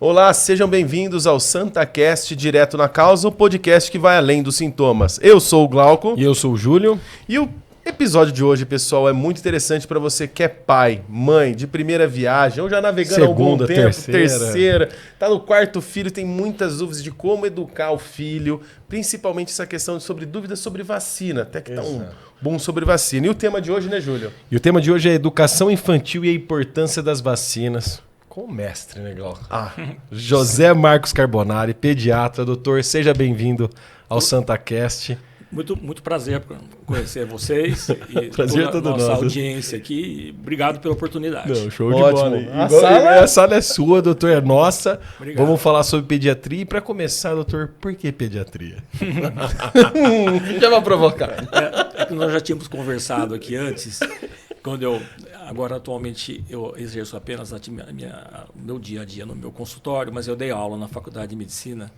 Olá, sejam bem-vindos ao SantaCast Direto na Causa, o podcast que vai além dos sintomas. Eu sou o Glauco. E eu sou o Júlio. E o episódio de hoje, pessoal, é muito interessante para você que é pai, mãe, de primeira viagem, ou já navegando há algum tempo, terceira, tá no quarto filho, tem muitas dúvidas de como educar o filho, principalmente essa questão sobre dúvidas sobre vacina, até que tá um boom sobre vacina. E o tema de hoje, né, Júlio? E o tema de hoje é educação infantil e a importância das vacinas. Com o mestre, né, Glauco? José Marcos Carbonari, pediatra. Doutor, seja bem-vindo ao SantaCast. Muito prazer conhecer vocês e prazer toda a nossa nosso. audiência aqui. Obrigado pela oportunidade. Não, show de Ótimo. bola. A sala é sua, doutor, é nossa. Obrigado. Vamos falar sobre pediatria. E para começar, doutor, por que pediatria? Já vai provocar. É que nós já tínhamos conversado aqui antes, agora atualmente eu exerço apenas o meu dia a dia no meu consultório, mas eu dei aula na Faculdade de Medicina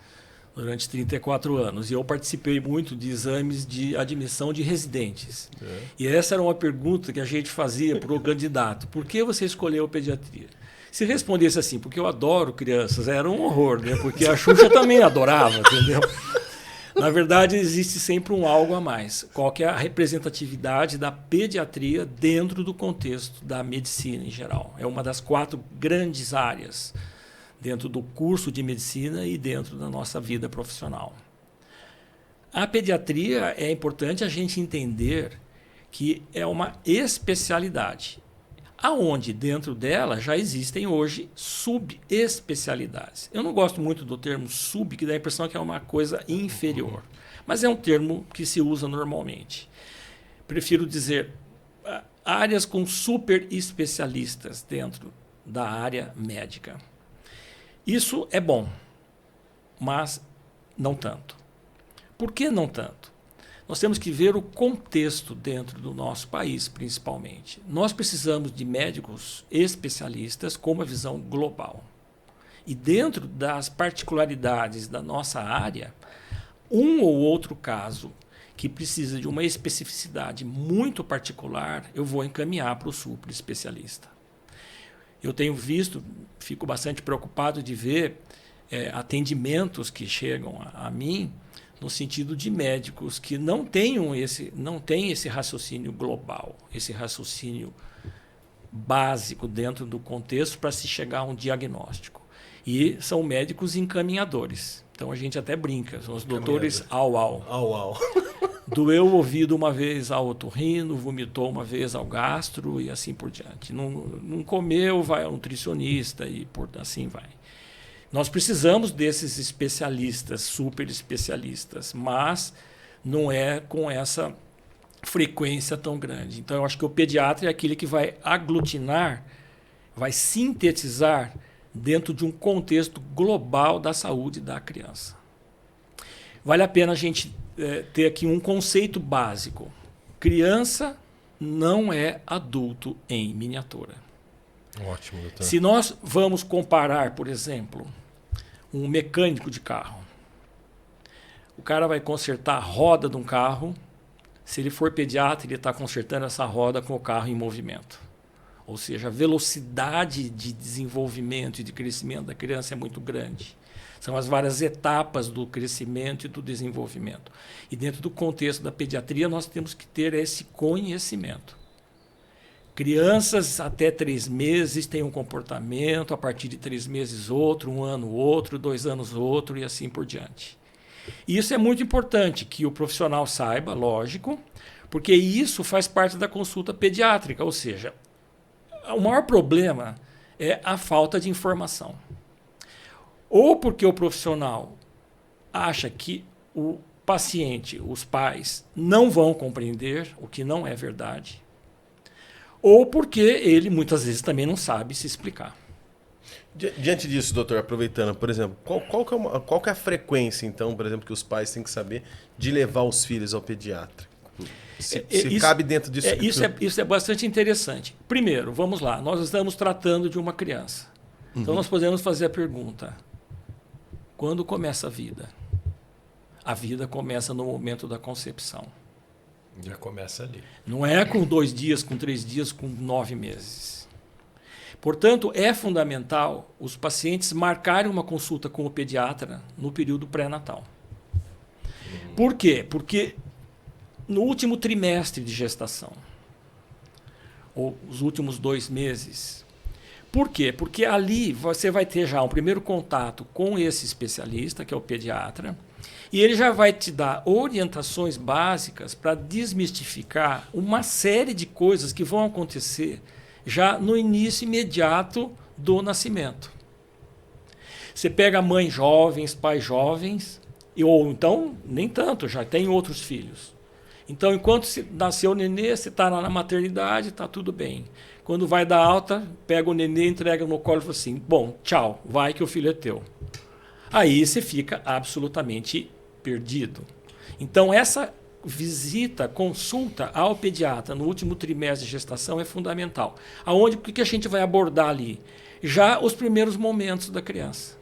durante 34 anos e eu participei muito de exames de admissão de residentes. E essa era uma pergunta que a gente fazia para o candidato: por que você escolheu pediatria? Se respondesse assim, porque eu adoro crianças, era um horror, né? Porque a Xuxa também adorava, entendeu? Na verdade, existe sempre um algo a mais. Qual que é a representatividade da pediatria dentro do contexto da medicina em geral? É uma das 4 grandes áreas dentro do curso de medicina e dentro da nossa vida profissional. A pediatria é importante a gente entender que é uma especialidade, aonde dentro dela já existem hoje subespecialidades. Eu não gosto muito do termo sub, que dá a impressão que é uma coisa inferior, mas é um termo que se usa normalmente. Prefiro dizer áreas com super especialistas dentro da área médica. Isso é bom, mas não tanto. Por que não tanto? Nós temos que ver o contexto dentro do nosso país, principalmente. Nós precisamos de médicos especialistas com uma visão global. E dentro das particularidades da nossa área, um ou outro caso que precisa de uma especificidade muito particular, eu vou encaminhar para o super especialista. Eu tenho visto, fico bastante preocupado de ver atendimentos que chegam a mim no sentido de médicos que não têm esse raciocínio global, esse raciocínio básico dentro do contexto para se chegar a um diagnóstico. E são médicos encaminhadores. Então a gente até brinca, são os doutores au-au. Doeu o ouvido uma vez ao otorrino, vomitou uma vez ao gastro e assim por diante. Não comeu, vai ao nutricionista e assim vai. Nós precisamos desses especialistas, super especialistas, mas não é com essa frequência tão grande. Então, eu acho que o pediatra é aquele que vai aglutinar, vai sintetizar dentro de um contexto global da saúde da criança. Vale a pena a gente ter aqui um conceito básico. Criança não é adulto em miniatura. Ótimo, doutor. Se nós vamos comparar, por exemplo, um mecânico de carro, o cara vai consertar a roda de um carro. Se ele for pediatra, ele está consertando essa roda com o carro em movimento. Ou seja, a velocidade de desenvolvimento e de crescimento da criança é muito grande. São as várias etapas do crescimento e do desenvolvimento. E dentro do contexto da pediatria, nós temos que ter esse conhecimento. Crianças até 3 meses têm um comportamento, a partir de 3 meses outro, 1 ano outro, 2 anos outro e assim por diante. E isso é muito importante que o profissional saiba, lógico, porque isso faz parte da consulta pediátrica, ou seja, o maior problema é a falta de informação. Ou porque o profissional acha que o paciente, os pais, não vão compreender, o que não é verdade, ou porque ele muitas vezes também não sabe se explicar. Diante disso, doutor, aproveitando, por exemplo, qual que é a frequência, então, por exemplo, que os pais têm que saber de levar os filhos ao pediatra? Se cabe dentro disso. Isso é bastante interessante. Primeiro, vamos lá, nós estamos tratando de uma criança. Então, nós podemos fazer a pergunta: quando começa a vida? A vida começa no momento da concepção. Já começa ali. Não é com 2 dias, com 3 dias, com 9 meses. Portanto, é fundamental os pacientes marcarem uma consulta com o pediatra no período pré-natal. Por quê? Porque no último trimestre de gestação, ou os últimos 2 meses. Por quê? Porque ali você vai ter já um primeiro contato com esse especialista, que é o pediatra, e ele já vai te dar orientações básicas para desmistificar uma série de coisas que vão acontecer já no início imediato do nascimento. Você pega mães jovens, pais jovens, ou então nem tanto, já tem outros filhos. Então, enquanto nasceu o nenê, você está lá na maternidade, está tudo bem. Quando vai dar alta, pega o nenê, entrega no colo e fala assim, bom, tchau, vai que o filho é teu. Aí você fica absolutamente perdido. Então, essa visita, consulta ao pediatra no último trimestre de gestação é fundamental. O que a gente vai abordar ali? Já os primeiros momentos da criança.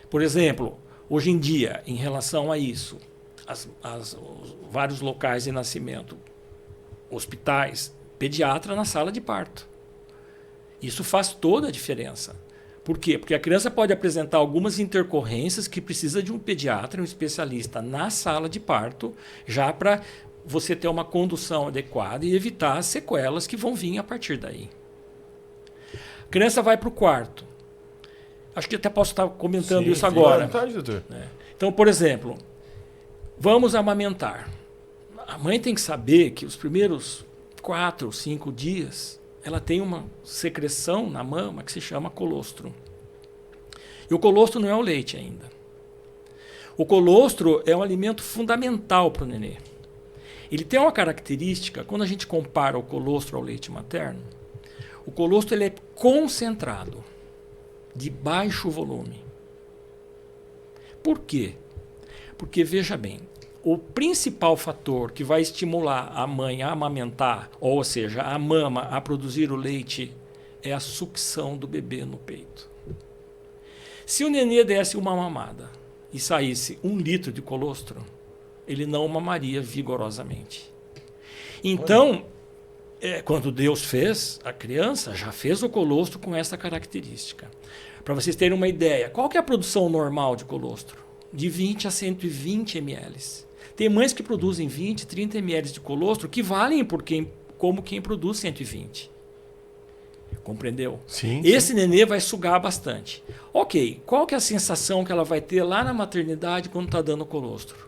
Por exemplo, hoje em dia, em relação a isso, os vários locais de nascimento, hospitais, pediatra na sala de parto. Isso faz toda a diferença. Por quê? Porque a criança pode apresentar algumas intercorrências que precisa de um pediatra, um especialista na sala de parto, já para você ter uma condução adequada e evitar as sequelas que vão vir a partir daí. A criança vai para o quarto. Acho que até posso estar comentando isso agora. Vontade, doutor. Então, por exemplo, vamos amamentar. A mãe tem que saber que os primeiros 4 ou 5 dias ela tem uma secreção na mama que se chama colostro. E o colostro não é o leite ainda. O colostro é um alimento fundamental para o nenê. Ele tem uma característica, quando a gente compara o colostro ao leite materno, o colostro ele é concentrado, de baixo volume. Por quê? Porque, veja bem, o principal fator que vai estimular a mãe a amamentar, ou seja, a mama a produzir o leite, é a sucção do bebê no peito. Se o nenê desse uma mamada e saísse 1 litro de colostro, ele não mamaria vigorosamente. Então, quando Deus fez a criança, já fez o colostro com essa característica. Para vocês terem uma ideia, qual que é a produção normal de colostro? De 20 a 120 ml. Tem mães que produzem 20, 30 ml de colostro que valem como quem produz 120. Compreendeu? Sim. Esse nenê vai sugar bastante. Ok, qual que é a sensação que ela vai ter lá na maternidade quando está dando colostro?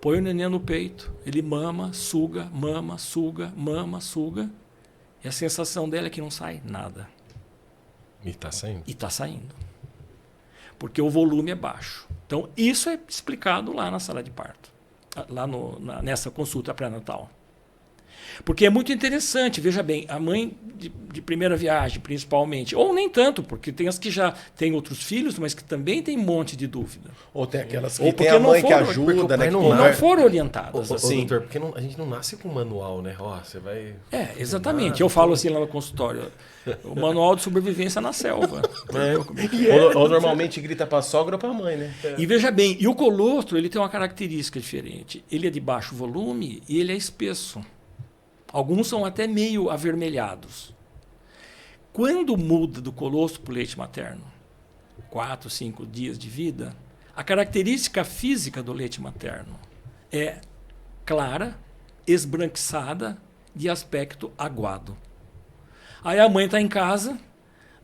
Põe o nenê no peito, ele mama, suga, mama, suga, mama, suga. E a sensação dela é que não sai nada. E está saindo. E está saindo. Porque o volume é baixo. Então, isso é explicado lá na sala de parto. Lá nessa consulta pré-natal. Porque é muito interessante, veja bem, a mãe de primeira viagem, principalmente, ou nem tanto, porque tem as que já têm outros filhos, mas que também tem um monte de dúvida. Ou tem aquelas que tem a mãe que ajuda, né? Ou não foram orientadas. Assim. Doutor, porque a gente não nasce com manual, né? Ó, você vai... Exatamente. Eu falo assim lá no consultório, o manual de sobrevivência na selva. Ou normalmente grita para a sogra ou para a mãe, né? E veja bem, e o colostro ele tem uma característica diferente. Ele é de baixo volume e ele é espesso. Alguns são até meio avermelhados. Quando muda do colostro para o leite materno, 4, 5 dias de vida, a característica física do leite materno é clara, esbranquiçada, de aspecto aguado. Aí a mãe está em casa,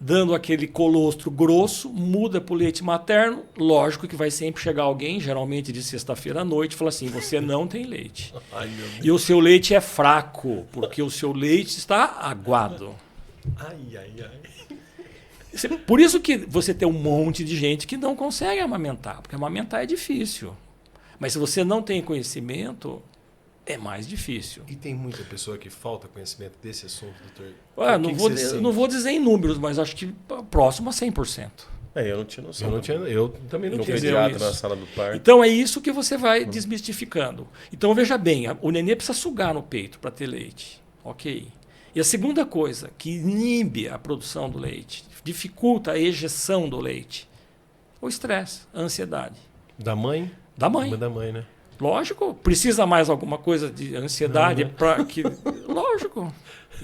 dando aquele colostro grosso, muda para o leite materno, lógico que vai sempre chegar alguém, geralmente de sexta-feira à noite, e fala assim, você não tem leite. Ai, meu Deus. E o seu leite é fraco, porque o seu leite está aguado. Por isso que você tem um monte de gente que não consegue amamentar, porque amamentar é difícil. Mas se você não tem conhecimento, é mais difícil. E tem muita pessoa que falta conhecimento desse assunto, doutor? Não vou dizer em números, mas acho que próximo a 100%. Eu não tinha noção. Eu também não tinha pediatra na sala do parto. Então é isso que você vai desmistificando. Então veja bem, o nenê precisa sugar no peito para ter leite. Ok. E a segunda coisa que inibe a produção do leite, dificulta a ejeção do leite, o estresse, a ansiedade. Da mãe? Da mãe. Da mãe, né? Lógico. Precisa mais alguma coisa de ansiedade para que... Lógico.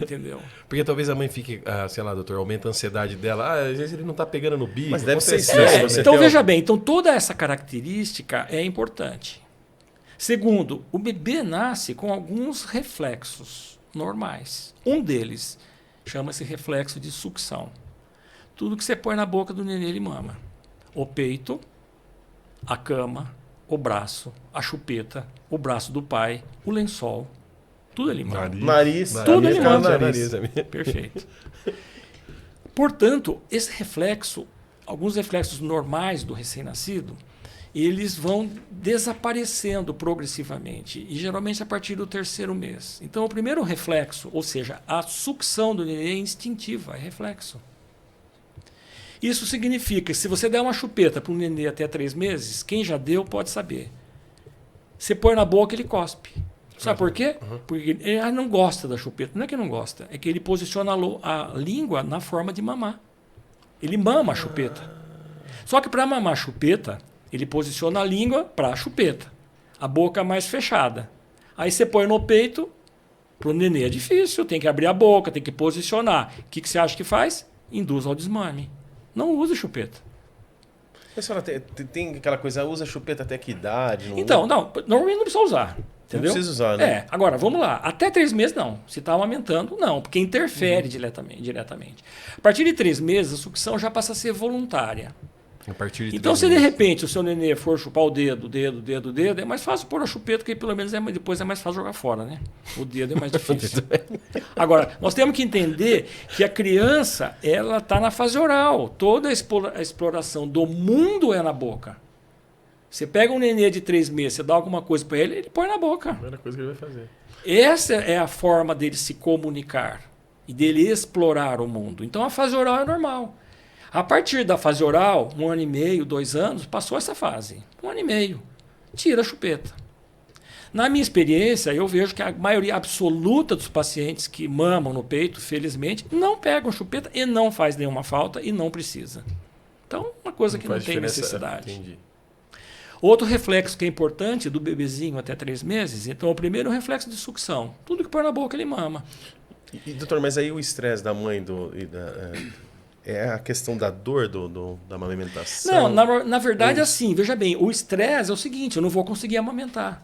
Entendeu? Porque talvez a mãe fique, sei lá, doutor, aumenta a ansiedade dela. Às vezes ele não está pegando no bico. Mas deve ser isso. Então, veja bem. Então, toda essa característica é importante. Segundo, o bebê nasce com alguns reflexos normais. Um deles chama-se reflexo de sucção. Tudo que você põe na boca do nenê, ele mama. O peito, a cama, o braço, a chupeta, o braço do pai, o lençol. Tudo ele mama. Nariz. Tudo ele mama. Nariz. Perfeito. Portanto, esse reflexo, alguns reflexos normais do recém-nascido, eles vão desaparecendo progressivamente, e geralmente a partir do 3º mês. Então, o primeiro reflexo, ou seja, a sucção do neném é instintiva, é reflexo. Isso significa que se você der uma chupeta para um neném até 3 meses, quem já deu pode saber. Você põe na boca, ele cospe. Sabe por quê? Porque ele não gosta da chupeta. Não é que não gosta, é que ele posiciona a língua na forma de mamar. Ele mama a chupeta. Só que para mamar a chupeta, ele posiciona a língua para a chupeta. A boca mais fechada. Aí você põe no peito, para o nenê é difícil, tem que abrir a boca, tem que posicionar. O que você acha que faz? Induz ao desmame. Não usa chupeta. A senhora tem aquela coisa, usa chupeta até que idade? Então, normalmente não precisa usar. Entendeu? Não precisa usar, né? Agora, vamos lá. Até 3 meses, não. Se está amamentando, não. Porque interfere diretamente. A partir de 3 meses, a sucção já passa a ser voluntária. A partir de então, se de repente o seu nenê for chupar o dedo, é mais fácil pôr a chupeta, porque pelo menos depois é mais fácil jogar fora, né? O dedo é mais difícil. Agora, nós temos que entender que a criança, ela está na fase oral. Toda a exploração do mundo é na boca. Você pega um nenê de 3 meses, você dá alguma coisa para ele, ele põe na boca. A primeira coisa que ele vai fazer. Essa é a forma dele se comunicar e dele explorar o mundo. Então, a fase oral é normal. A partir da fase oral, 1 ano e meio, 2 anos, passou essa fase. 1 ano e meio. Tira a chupeta. Na minha experiência, eu vejo que a maioria absoluta dos pacientes que mamam no peito, felizmente, não pegam chupeta e não faz nenhuma falta e não precisa. Então, uma coisa que não tem necessidade. Entendi. Outro reflexo que é importante do bebezinho até 3 meses, então o primeiro é o reflexo de sucção. Tudo que põe na boca ele mama. E doutor, mas aí o estresse da mãe é a questão da dor da amamentação? Não, na verdade, assim, veja bem, o estresse é o seguinte, eu não vou conseguir amamentar.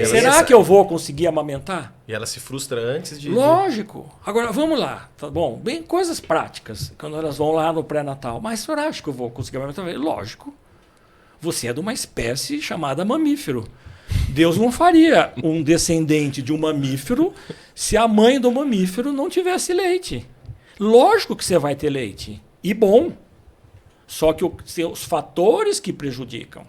Será que eu vou conseguir amamentar? E ela se frustra antes de... Lógico. Agora, vamos lá, tá bom? Bem, coisas práticas, quando elas vão lá no pré-natal. Mas o senhor acha que eu vou conseguir amamentar? Lógico. Você é de uma espécie chamada mamífero. Deus não faria um descendente de um mamífero se a mãe do mamífero não tivesse leite. Lógico que você vai ter leite. E bom. Só que os fatores que prejudicam.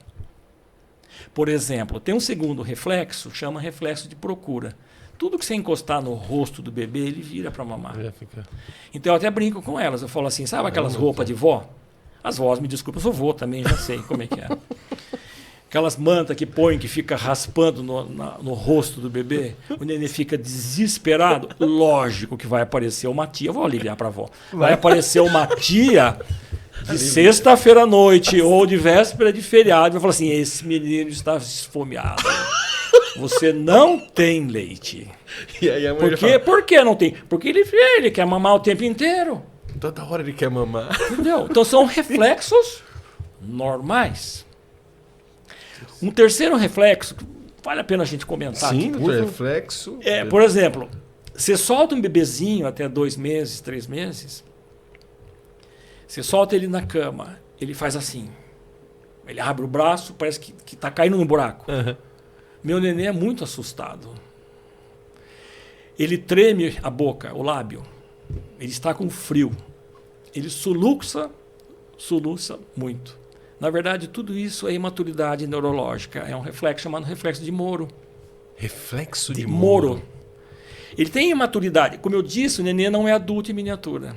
Por exemplo, tem um segundo reflexo, chama reflexo de procura. Tudo que você encostar no rosto do bebê, ele vira para mamar. Então eu até brinco com elas. Eu falo assim, sabe aquelas roupas de vó? As vós, me desculpa, eu sou vô também, já sei como é que é. Aquelas mantas que põem, que fica raspando no rosto do bebê, o neném fica desesperado. Lógico que vai aparecer uma tia, eu vou aliviar para a avó. Vai aparecer uma tia de sexta-feira à noite ou de véspera de feriado, vai falar assim, esse menino está esfomeado. Você não tem leite. E aí a mãe Por que não tem? Porque ele quer mamar o tempo inteiro. Toda hora ele quer mamar. Entendeu? Então são reflexos normais. Um terceiro reflexo, vale a pena a gente comentar. Sim, o reflexo. Por exemplo, você solta um bebezinho até 2 meses, 3 meses, você solta ele na cama, ele faz assim. Ele abre o braço, parece que está caindo no buraco. Uhum. Meu neném é muito assustado. Ele treme a boca, o lábio. Ele está com frio. Ele soluça muito. Na verdade, tudo isso é imaturidade neurológica. É um reflexo chamado reflexo de Moro. Reflexo de Moro. Ele tem imaturidade. Como eu disse, o neném não é adulto em miniatura.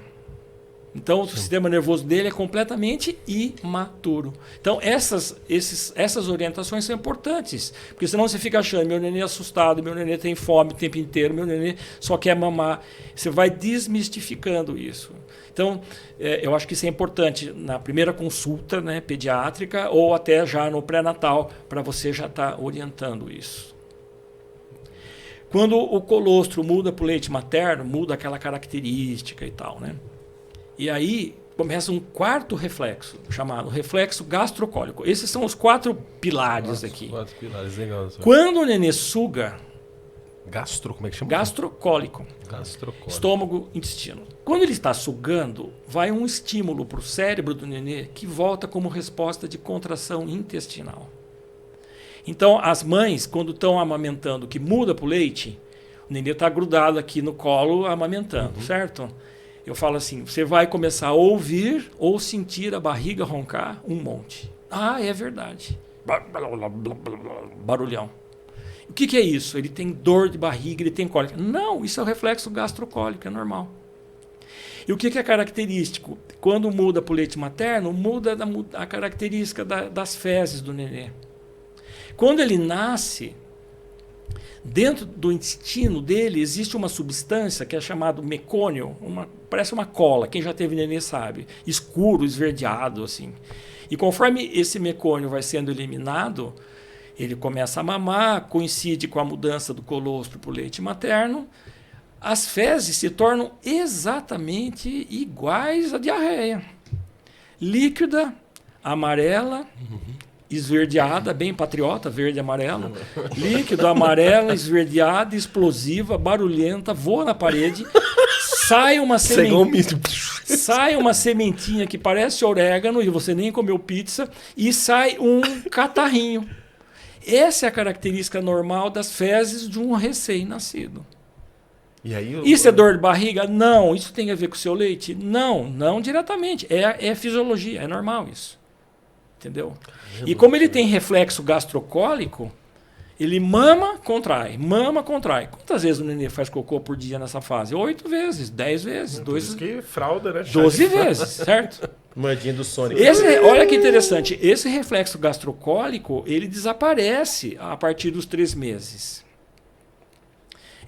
Então, o sistema nervoso dele é completamente imaturo. Então, essas orientações são importantes. Porque senão você fica achando, meu nenê é assustado, meu nenê tem fome o tempo inteiro, meu nenê só quer mamar. Você vai desmistificando isso. Então, eu acho que isso é importante na primeira consulta, né, pediátrica ou até já no pré-natal, para você já estar orientando isso. Quando o colostro muda para o leite materno, muda aquela característica e tal, né? E aí começa um quarto reflexo, chamado reflexo gastrocólico. Esses são os 4 pilares aqui. 4 pilares, legal. Quando o nenê suga... Como é que chama? Gastrocólico. Gastrocólico. Estômago, intestino. Quando ele está sugando, vai um estímulo para o cérebro do nenê que volta como resposta de contração intestinal. Então, as mães, quando estão amamentando, que muda para o leite, o nenê está grudado aqui no colo amamentando, certo? Eu falo assim, você vai começar a ouvir ou sentir a barriga roncar um monte. Ah, é verdade. Barulhão. O que é isso? Ele tem dor de barriga, ele tem cólica. Não, isso é o reflexo gastrocólico, é normal. E o que é característico? Quando muda para o leite materno, muda a característica das fezes do nenê. Quando ele nasce, dentro do intestino dele existe uma substância que é chamada mecônio, parece uma cola, quem já teve nenê sabe, escuro, esverdeado, assim. E conforme esse mecônio vai sendo eliminado, ele começa a mamar, coincide com a mudança do colostro para o leite materno, as fezes se tornam exatamente iguais à diarreia. Líquida, amarela, esverdeada, bem patriota, verde e amarelo, líquido, amarela, esverdeada, explosiva, barulhenta, voa na parede, sai uma sementinha que parece orégano e você nem comeu pizza e sai um catarrinho. Essa é a característica normal das fezes de um recém-nascido. E aí, isso é dor de barriga? Não. Isso tem a ver com o seu leite? Não, não diretamente. É fisiologia, é normal isso. Entendeu? E como ele tem reflexo gastrocólico, ele mama, contrai. Quantas vezes o nenê faz cocô por dia nessa fase? 8 vezes, 10 vezes. Isso que fralda, né? 12 vezes, certo? Moedinha do Sonic. Olha que interessante. Esse reflexo gastrocólico, ele desaparece a partir dos 3 meses.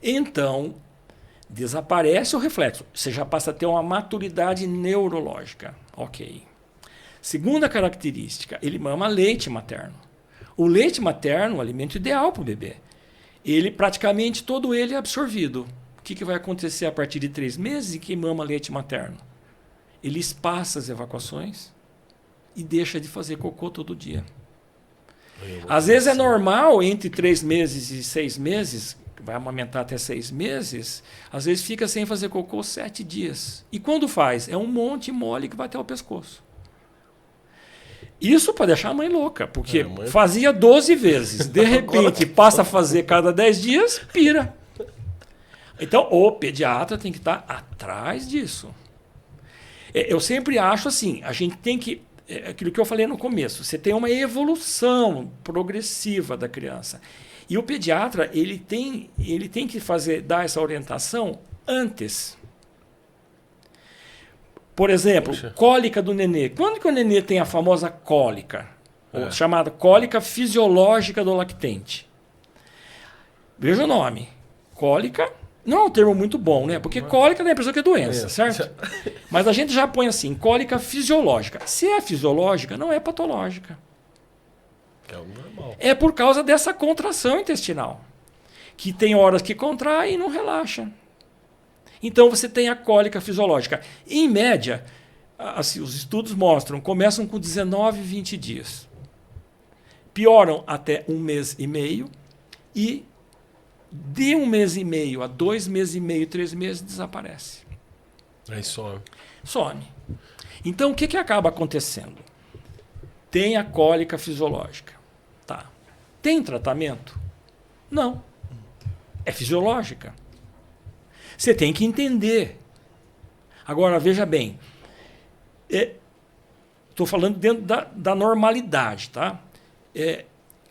Então, desaparece o reflexo. Você já passa a ter uma maturidade neurológica. Ok. Segunda característica, ele mama leite materno. O leite materno é o alimento ideal para o bebê. Ele, praticamente, todo ele é absorvido. O que vai acontecer a partir de 3 meses em que mama leite materno? Ele espaça as evacuações e deixa de fazer cocô todo dia. Às vezes é normal, entre 3 meses e 6 meses, vai amamentar até 6 meses, às vezes fica sem fazer cocô 7 dias. E quando faz? É um monte mole que vai até o pescoço. Isso para deixar a mãe louca, porque fazia 12 vezes, de repente passa a fazer cada 10 dias, pira. Então o pediatra tem que estar atrás disso. Eu sempre acho assim, a gente tem que, aquilo que eu falei no começo, você tem uma evolução progressiva da criança. E o pediatra, ele tem que dar essa orientação antes. Por exemplo, cólica do nenê. Quando que o nenê tem a famosa cólica? Chamada cólica fisiológica do lactente. Veja o nome. Cólica não é um termo muito bom, né? Porque cólica dá a impressão que é doença, certo? Mas a gente já põe assim, cólica fisiológica. Se é fisiológica, não é patológica. É o normal. É por causa dessa contração intestinal. Que tem horas que contrai e não relaxa. Então você tem a cólica fisiológica. Em média, assim, os estudos mostram, começam com 19, 20 dias. Pioram até 1 mês e meio e de 1 mês e meio a 2 meses e meio, 3 meses, desaparece. Aí some. Some. Então o que acaba acontecendo? Tem a cólica fisiológica. Tá. Tem tratamento? Não. É fisiológica. Você tem que entender. Agora, veja bem. Estou falando dentro da normalidade, tá?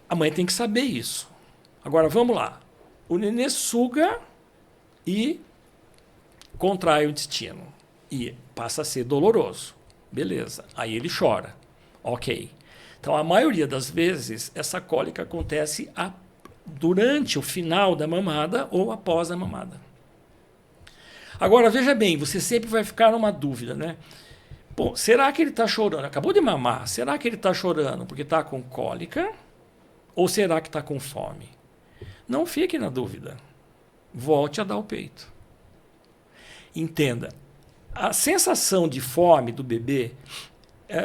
A mãe tem que saber isso. Agora, vamos lá. O nenê suga e contrai o intestino. E passa a ser doloroso. Beleza. Aí ele chora. Ok. Então, a maioria das vezes, essa cólica acontece durante o final da mamada ou após a mamada. Agora, veja bem, você sempre vai ficar numa dúvida, né? Bom, será que ele está chorando? Acabou de mamar. Será que ele está chorando porque está com cólica? Ou será que está com fome? Não fique na dúvida. Volte a dar o peito. Entenda. A sensação de fome do bebê,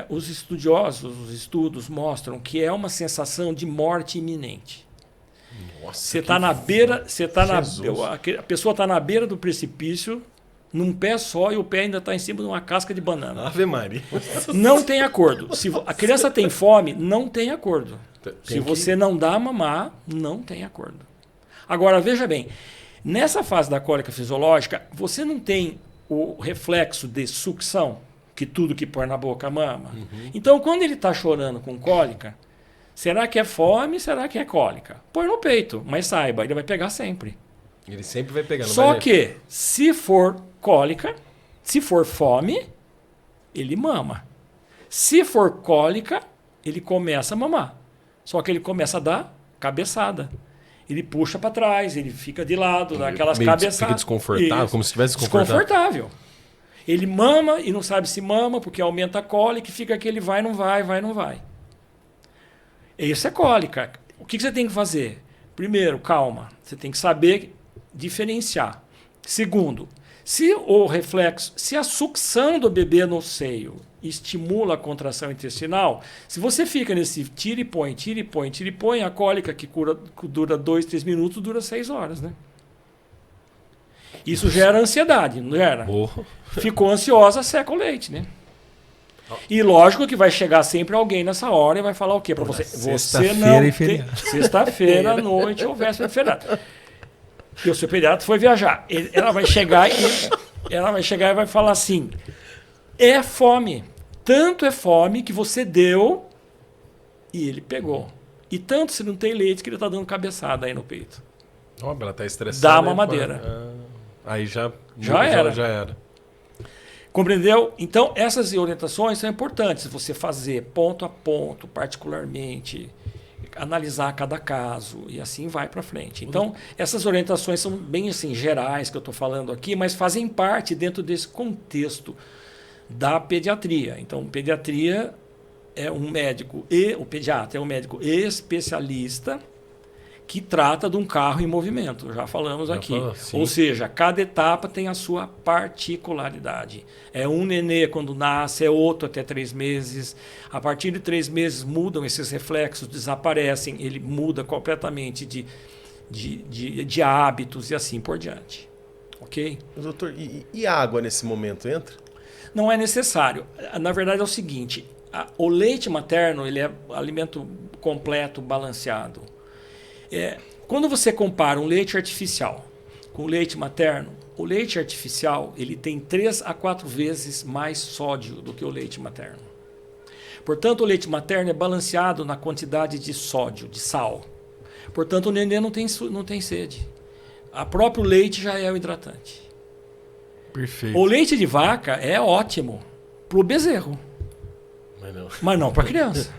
os estudiosos, os estudos mostram que é uma sensação de morte iminente. Nossa, você está na beira, a pessoa está na beira do precipício, num pé só, e o pé ainda está em cima de uma casca de banana. Ave Maria. Não tem acordo. Se a criança tem fome, não tem acordo. Se você não dá mamar, não tem acordo. Agora, veja bem, nessa fase da cólica fisiológica, você não tem o reflexo de sucção, que tudo que põe na boca mama. Uhum. Então, quando ele está chorando com cólica, será que é fome, será que é cólica? Põe no peito, mas saiba, ele vai pegar sempre. Ele sempre vai pegar. Só que, se for cólica, se for fome, ele mama. Se for cólica, ele começa a mamar. Só que ele começa a dar cabeçada. Ele puxa para trás, ele fica de lado, dá aquelas cabeçadas. Fica desconfortável, isso. Como se estivesse desconfortável. Ele mama e não sabe se mama, porque aumenta a cólica e fica aquele vai, não vai, vai, não vai. Isso é cólica. O que você tem que fazer? Primeiro, calma. Você tem que saber diferenciar. Segundo, se o reflexo, se a sucção do bebê no seio estimula a contração intestinal, se você fica nesse tira e põe, tira e põe, tira e põe, a cólica que dura 2, 3 minutos, dura 6 horas, né? Isso gera ansiedade, não gera? Ficou ansiosa, seca o leite, né? E lógico que vai chegar sempre alguém nessa hora e vai falar o quê para você? Você não tem... Sexta-feira à noite ou véspera de feriado. Porque o seu pediatra foi viajar. Ela vai chegar e vai falar assim: é fome. Tanto é fome que você deu e ele pegou. E tanto se não tem leite que ele está dando cabeçada aí no peito. Ela está estressada. Dá mamadeira. Aí já era. Compreendeu? Então, essas orientações são importantes. Você fazer ponto a ponto, particularmente, analisar cada caso e assim vai para frente. Então, essas orientações são bem assim, gerais que eu estou falando aqui, mas fazem parte dentro desse contexto da pediatria. Então, pediatria é um médico o pediatra é um médico especialista que trata de um carro em movimento, já falamos aqui. Ou seja, cada etapa tem a sua particularidade. É um nenê quando nasce, é outro até 3 meses. A partir de 3 meses mudam esses reflexos, desaparecem, ele muda completamente de hábitos e assim por diante. Ok? Doutor, e a água nesse momento entra? Não é necessário. Na verdade é o seguinte, o leite materno ele é alimento completo, balanceado. Quando você compara um leite artificial com leite materno, o leite artificial ele tem 3 a 4 vezes mais sódio do que o leite materno. Portanto, o leite materno é balanceado na quantidade de sódio, de sal. Portanto, o nenê não tem sede. O próprio leite já é o hidratante. Perfeito. O leite de vaca é ótimo para o bezerro, mas não para a criança.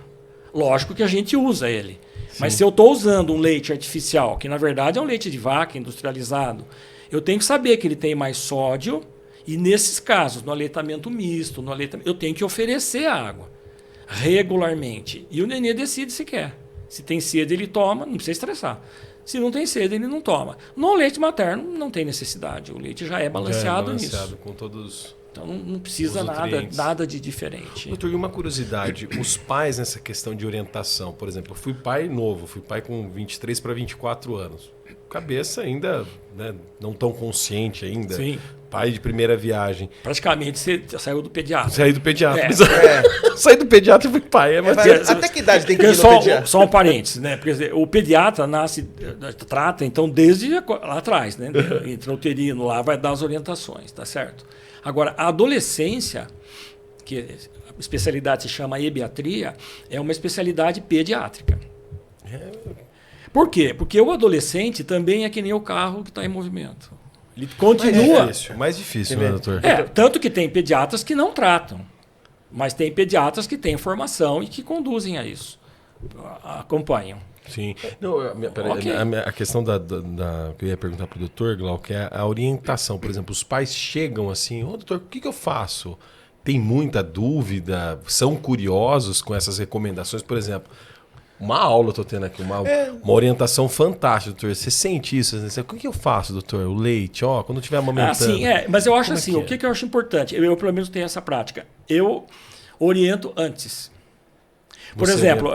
Lógico que a gente usa ele. Mas se eu estou usando um leite artificial, que na verdade é um leite de vaca industrializado, eu tenho que saber que ele tem mais sódio e nesses casos, no aleitamento misto, eu tenho que oferecer a água regularmente. E o nenê decide se quer. Se tem sede, ele toma, não precisa estressar. Se não tem sede, ele não toma. No leite materno, não tem necessidade. O leite já é balanceado nisso. Com todos... Então não precisa nada de diferente. Doutor, e uma curiosidade, os pais nessa questão de orientação, por exemplo, eu fui pai novo, fui pai com 23 para 24 anos. Cabeça ainda, né, não tão consciente ainda. Sim. Pai de primeira viagem. Praticamente você saiu do pediatra. Saí do pediatra. Saí do pediatra e fui pai. Até que idade tem que ir no pediatra? Só um parênteses, né? Porque o pediatra trata, então, desde lá atrás, né? Intrauterino lá, vai dar as orientações, tá certo? Agora, a adolescência, que a especialidade se chama ebiatria, é uma especialidade pediátrica. Por quê? Porque o adolescente também é que nem o carro que está em movimento. Ele continua. Mais difícil, né, doutor? Tanto que tem pediatras que não tratam, mas tem pediatras que têm formação e que conduzem a isso, acompanham. Sim. Não, a questão que eu ia perguntar para o doutor, Glauco, é a orientação. Por exemplo, os pais chegam assim, doutor, o que eu faço? Tem muita dúvida, são curiosos com essas recomendações, por exemplo. Uma aula eu estou tendo aqui, uma orientação fantástica, doutor. Você sente isso? O que eu faço, doutor? O leite, quando eu estiver amamentando. Mas eu acho assim, o que eu acho importante? Eu pelo menos tenho essa prática. Eu oriento antes. Por exemplo,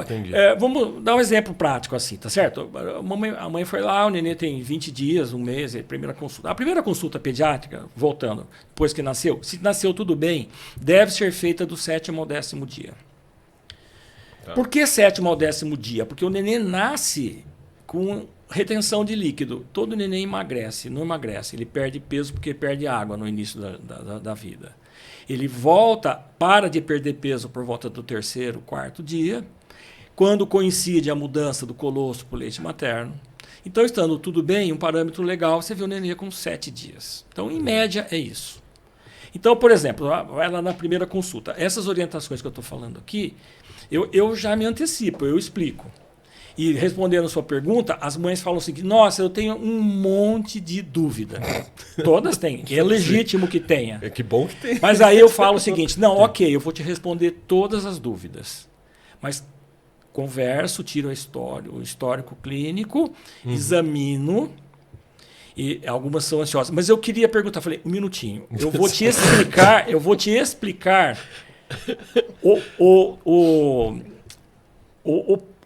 vamos dar um exemplo prático assim, tá certo? A mãe foi lá, o nenê tem 20 dias, um mês, a primeira consulta pediátrica, voltando, depois que nasceu, se nasceu tudo bem, deve ser feita do 7º ao 10º dia. Tá. Por que 7º ao 10º dia? Porque o nenê nasce com retenção de líquido. Todo nenê emagrece, não emagrece, ele perde peso porque perde água no início da vida. Ele para de perder peso por volta do 3º, 4º dia, quando coincide a mudança do colostro para o leite materno. Então, estando tudo bem, um parâmetro legal, você vê o nenê com 7 dias. Então, em média, é isso. Então, por exemplo, vai lá na primeira consulta. Essas orientações que eu estou falando aqui, eu já me antecipo, eu explico. E respondendo a sua pergunta, as mães falam assim, nossa, eu tenho um monte de dúvida. Todas têm. É legítimo que tenha. Que bom que tem. Mas aí eu falo o seguinte, não, ok, eu vou te responder todas as dúvidas. Mas converso, tiro o histórico clínico, examino, e algumas são ansiosas. Mas eu queria perguntar, falei, um minutinho, eu vou te explicar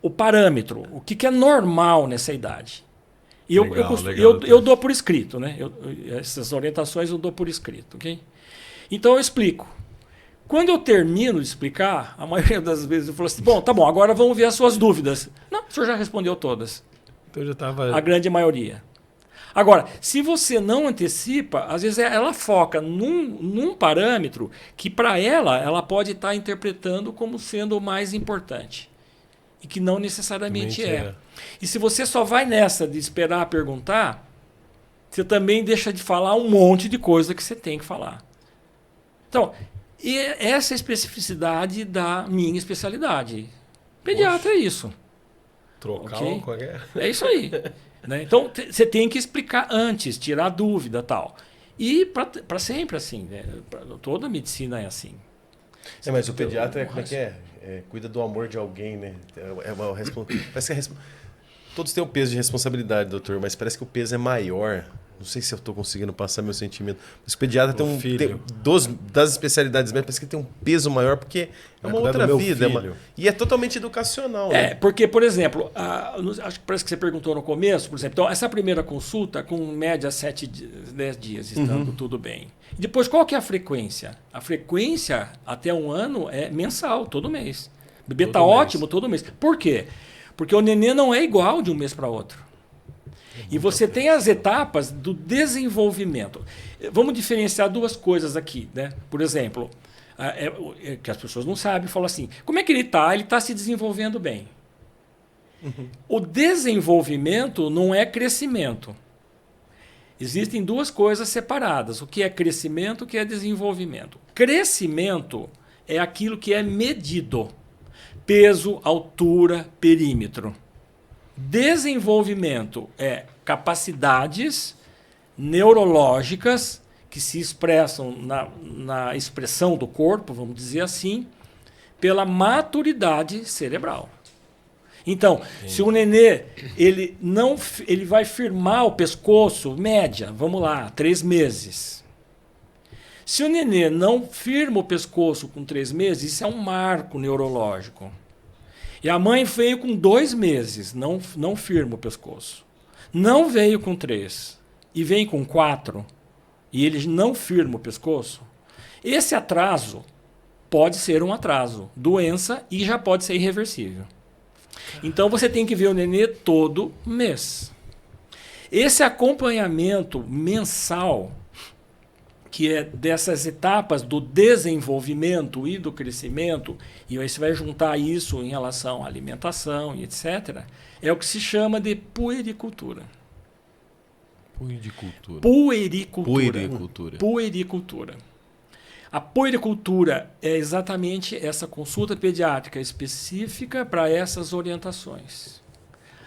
o parâmetro, o que é normal nessa idade. E eu dou por escrito, né? Essas orientações eu dou por escrito, ok? Então eu explico. Quando eu termino de explicar, a maioria das vezes eu falo assim, tá bom, agora vamos ver as suas dúvidas. Não, o senhor já respondeu todas. Então já estava... A grande maioria. Agora, se você não antecipa, às vezes ela foca num parâmetro que para ela pode estar interpretando como sendo o mais importante. E que não necessariamente é. E se você só vai nessa de esperar perguntar, você também deixa de falar um monte de coisa que você tem que falar. Então, e essa é a especificidade da minha especialidade. Pediatra é isso. Trocar qualquer... É isso aí. Né? Então, você tem que explicar antes, tirar dúvida e tal. E para sempre assim. Né? Toda a medicina é assim. Mas o pediatra como é que é? Cuida do amor de alguém, né? Parece que todos têm o peso de responsabilidade, doutor, mas parece que o peso é maior. Não sei se eu estou conseguindo passar meu sentimento. Mas o pediatra das especialidades médicas, parece que tem um peso maior, porque é uma outra vida. E é totalmente educacional. Né? Porque, por exemplo, acho que parece que você perguntou no começo, por exemplo, então, essa primeira consulta, com média 10 dias, estando tudo bem. E depois, qual que é a frequência? A frequência, até um ano, é mensal, todo mês. O bebê está ótimo todo mês. Por quê? Porque o nenê não é igual de um mês para outro. E você tem as etapas do desenvolvimento. Vamos diferenciar duas coisas aqui. Né? Por exemplo, que as pessoas não sabem, falam assim, como é que ele está? Ele está se desenvolvendo bem. O desenvolvimento não é crescimento. Existem duas coisas separadas. O que é crescimento e o que é desenvolvimento. Crescimento é aquilo que é medido. Peso, altura, perímetro. Desenvolvimento é capacidades neurológicas que se expressam na expressão do corpo, vamos dizer assim, pela maturidade cerebral. Então, se o nenê ele vai firmar o pescoço, média, vamos lá, 3 meses. Se o nenê não firma o pescoço com 3 meses, isso é um marco neurológico. E a mãe veio com 2 meses, não firma o pescoço. Não veio com 3 e vem com 4 e ele não firma o pescoço. Esse atraso pode ser um atraso, doença e já pode ser irreversível. Então você tem que ver o nenê todo mês. Esse acompanhamento mensal, que é dessas etapas do desenvolvimento e do crescimento, e aí você vai juntar isso em relação à alimentação e etc., é o que se chama de puericultura. Puericultura. A puericultura é exatamente essa consulta pediátrica específica para essas orientações.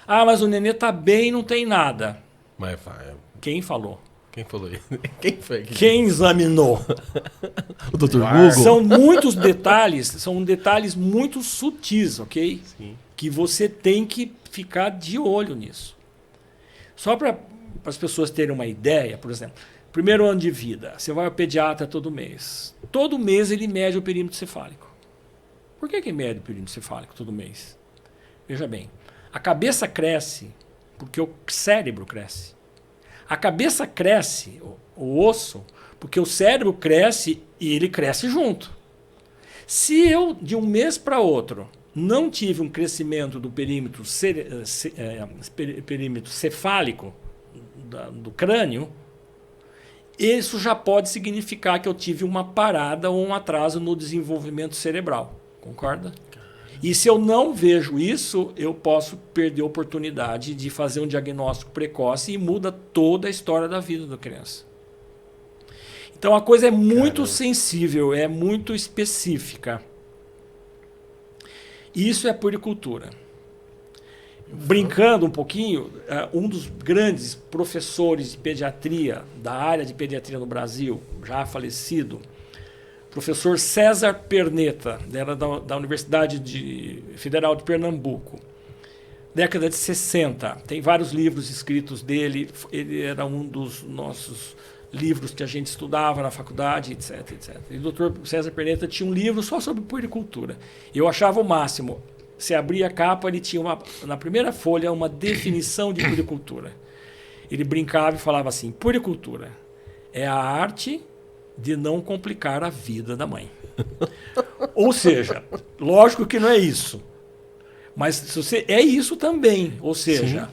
Ah, mas o nenê está bem, não tem nada. Mas vai. Quem falou? Quem falou isso? Quem foi? Quem examinou? O Dr. Google? São muitos detalhes, são detalhes muito sutis, ok? Sim. Que você tem que ficar de olho nisso. Só para as pessoas terem uma ideia, por exemplo, primeiro ano de vida, você vai ao pediatra todo mês. Todo mês ele mede o perímetro cefálico. Por que mede o perímetro cefálico todo mês? Veja bem, a cabeça cresce porque o cérebro cresce. A cabeça cresce, o osso, porque o cérebro cresce e ele cresce junto. Se eu, de um mês para outro, não tive um crescimento do perímetro cefálico do crânio, isso já pode significar que eu tive uma parada ou um atraso no desenvolvimento cerebral. Concorda? E se eu não vejo isso, eu posso perder a oportunidade de fazer um diagnóstico precoce e muda toda a história da vida da criança. Então a coisa é muito sensível, é muito específica. Isso é puericultura. Brincando um pouquinho, um dos grandes professores de pediatria, da área de pediatria no Brasil, já falecido, professor César Perneta, era da Universidade Federal de Pernambuco, década de 60. Tem vários livros escritos dele, ele era um dos nossos livros que a gente estudava na faculdade, etc, etc. E o doutor César Perneta tinha um livro só sobre puericultura. Eu achava o máximo. Você abria a capa, ele tinha na primeira folha uma definição de puericultura. Ele brincava e falava assim: puericultura é a arte de não complicar a vida da mãe. Ou seja, lógico que não é isso. Mas se você, é isso também. Ou seja,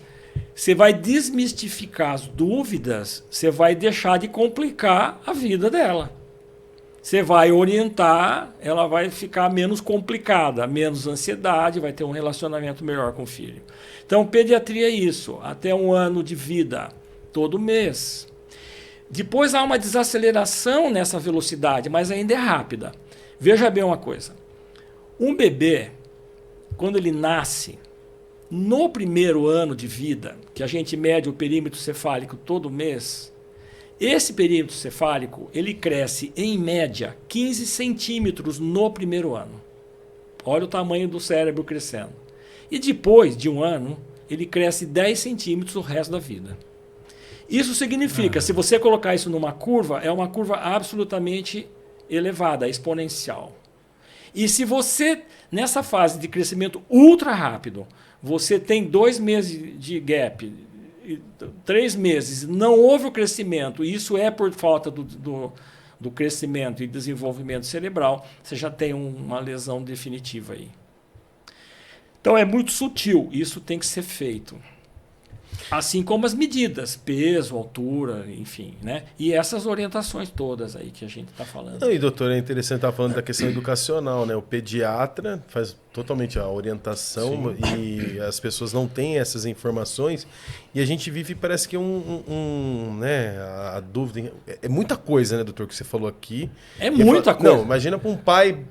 você vai desmistificar as dúvidas, você vai deixar de complicar a vida dela. Você vai orientar, ela vai ficar menos complicada, menos ansiedade, vai ter um relacionamento melhor com o filho. Então, pediatria é isso, até 1 ano de vida, todo mês. Depois há uma desaceleração nessa velocidade, mas ainda é rápida. Veja bem uma coisa. Um bebê, quando ele nasce, no primeiro ano de vida, que a gente mede o perímetro cefálico todo mês, esse perímetro cefálico, ele cresce, em média, 15 centímetros no primeiro ano. Olha o tamanho do cérebro crescendo. E depois de 1 ano, ele cresce 10 centímetros o resto da vida. Isso significa, se você colocar isso numa curva, é uma curva absolutamente elevada, exponencial. E se você, nessa fase de crescimento ultra rápido, você tem 2 meses de gap, 3 meses, não houve o crescimento, e isso é por falta do crescimento e desenvolvimento cerebral, você já tem uma lesão definitiva aí. Então é muito sutil, isso tem que ser feito. Assim como as medidas, peso, altura, enfim, né? E essas orientações todas aí que a gente está falando. Não, e doutor, é interessante estar falando da questão educacional, né? O pediatra faz totalmente a orientação e as pessoas não têm essas informações e a gente vive, parece que né? A dúvida é muita coisa, né, doutor, que você falou aqui. É muita coisa. Não, imagina para um pai,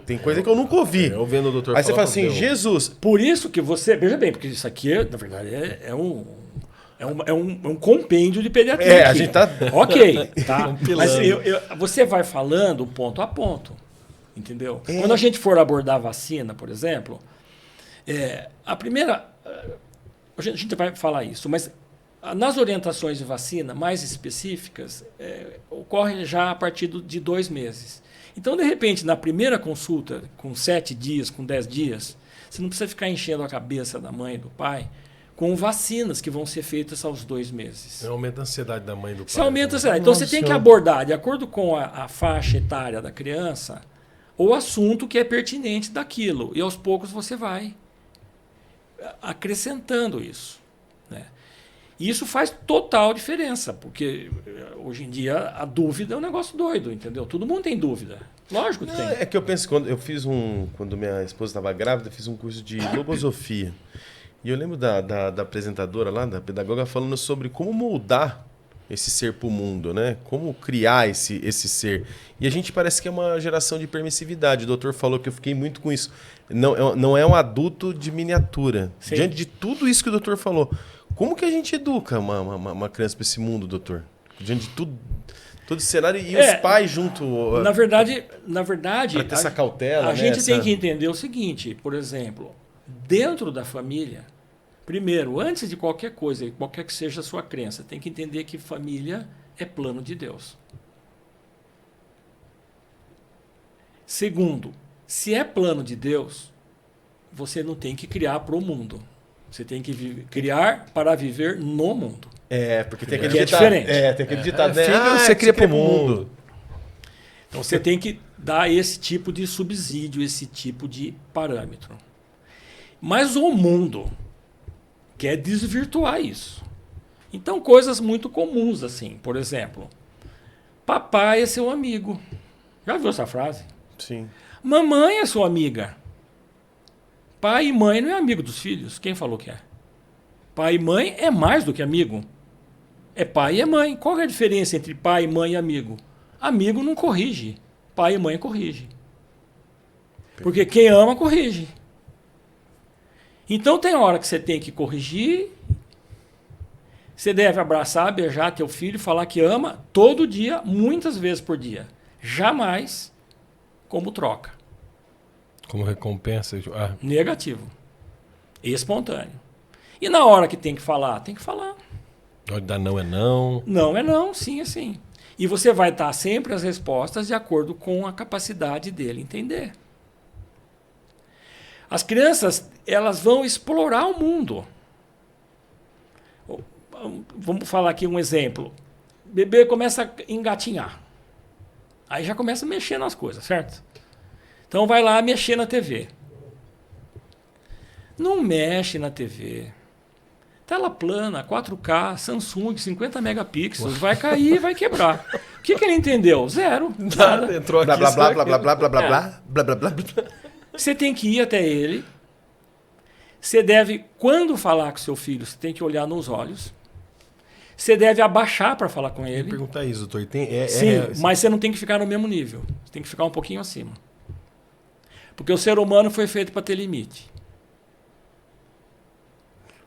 tem coisa que eu nunca ouvi. Eu vendo o doutor. Aí você fala assim, Jesus. Por isso que você, veja bem, porque isso aqui, na verdade, é um compêndio de pediatria. A gente tá. Ok, tá. Mas você vai falando ponto a ponto. Entendeu? Quando a gente for abordar a vacina, por exemplo, a primeira. A gente vai falar isso, mas nas orientações de vacina mais específicas, ocorre já a partir de 2 meses. Então, de repente, na primeira consulta, com 7 dias, com 10 dias, você não precisa ficar enchendo a cabeça da mãe e do pai com vacinas que vão ser feitas aos 2 meses. Aumenta a ansiedade da mãe e do pai. Você aumenta a ansiedade. Então, você tem que abordar, de acordo com a faixa etária da criança, o assunto que é pertinente daquilo. E aos poucos você vai acrescentando isso. Né? E isso faz total diferença, porque hoje em dia a dúvida é um negócio doido, entendeu? Todo mundo tem dúvida. Lógico que tem. É que eu penso, quando minha esposa estava grávida, eu fiz um curso de logosofia. E eu lembro da apresentadora lá, da pedagoga, falando sobre como moldar esse ser para o mundo, né? Como criar esse ser. E a gente parece que é uma geração de permissividade. O doutor falou que eu fiquei muito com isso. Não é um adulto de miniatura. Sim. Diante de tudo isso que o doutor falou, como que a gente educa uma criança para esse mundo, doutor? Diante de tudo, todo esse cenário e os pais junto. Na verdade, para ter essa cautela. A gente tem que entender o seguinte, por exemplo, dentro da família, primeiro, antes de qualquer coisa, qualquer que seja a sua crença, tem que entender que família é plano de Deus. Segundo, se é plano de Deus, você não tem que criar para o mundo. Você tem que criar para viver no mundo. Porque tem aquele ditado. É diferente. Tem aquele ditado, né? Filho, você cria para o mundo. Então você tem que dar esse tipo de subsídio, esse tipo de parâmetro. Mas o mundo quer desvirtuar isso. Então, coisas muito comuns, assim. Por exemplo, papai é seu amigo. Já viu essa frase? Sim. Mamãe é sua amiga. Pai e mãe não é amigo dos filhos. Quem falou que é? Pai e mãe é mais do que amigo. É pai e é mãe. Qual é a diferença entre pai, mãe e amigo? Amigo não corrige. Pai e mãe corrige. Porque quem ama, corrige. Então tem hora que você tem que corrigir. Você deve abraçar, beijar teu filho, falar que ama todo dia, muitas vezes por dia. Jamais como troca. Como recompensa? Negativo. Espontâneo. E na hora que tem que falar, tem que falar. Na hora de dar não é não. Não é não, sim é sim. E você vai dar sempre as respostas de acordo com a capacidade dele entender. As crianças, elas vão explorar o mundo. Vamos falar aqui um exemplo. O bebê começa a engatinhar. Aí já começa a mexer nas coisas, certo? Então vai lá mexer na TV. Não mexe na TV. Tela plana, 4K, Samsung, 50 megapixels, vai cair e vai quebrar. O que ele entendeu? Zero. Nada. Entrou aqui, blá, blá, blá, blá, blá, blá, blá, blá, blá, blá, blá. Você tem que ir até ele. Você deve, quando falar com seu filho, você tem que olhar nos olhos. Você deve abaixar para falar com ele. Perguntar isso, doutor. Sim, mas você não tem que ficar no mesmo nível. Você tem que ficar um pouquinho acima. Porque o ser humano foi feito para ter limite.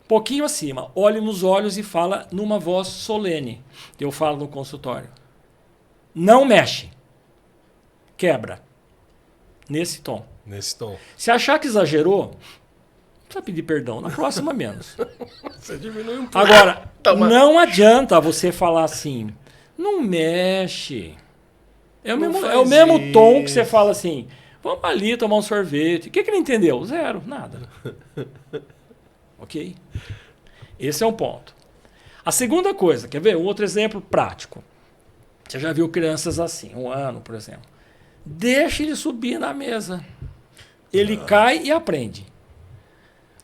Pouquinho acima. Olhe nos olhos e fala numa voz solene. Eu falo no consultório. Não mexe. Quebra. Nesse tom. Nesse tom. Se achar que exagerou, precisa pedir perdão. Na próxima, menos. Você diminui um pouco. Agora, não adianta você falar assim, não mexe. É o mesmo tom que você fala assim, vamos ali tomar um sorvete. O que ele entendeu? Zero, nada. Ok? Esse é um ponto. A segunda coisa, quer ver? Um outro exemplo prático. Você já viu crianças assim, 1 ano, por exemplo. Deixa ele subir na mesa. Ele cai e aprende.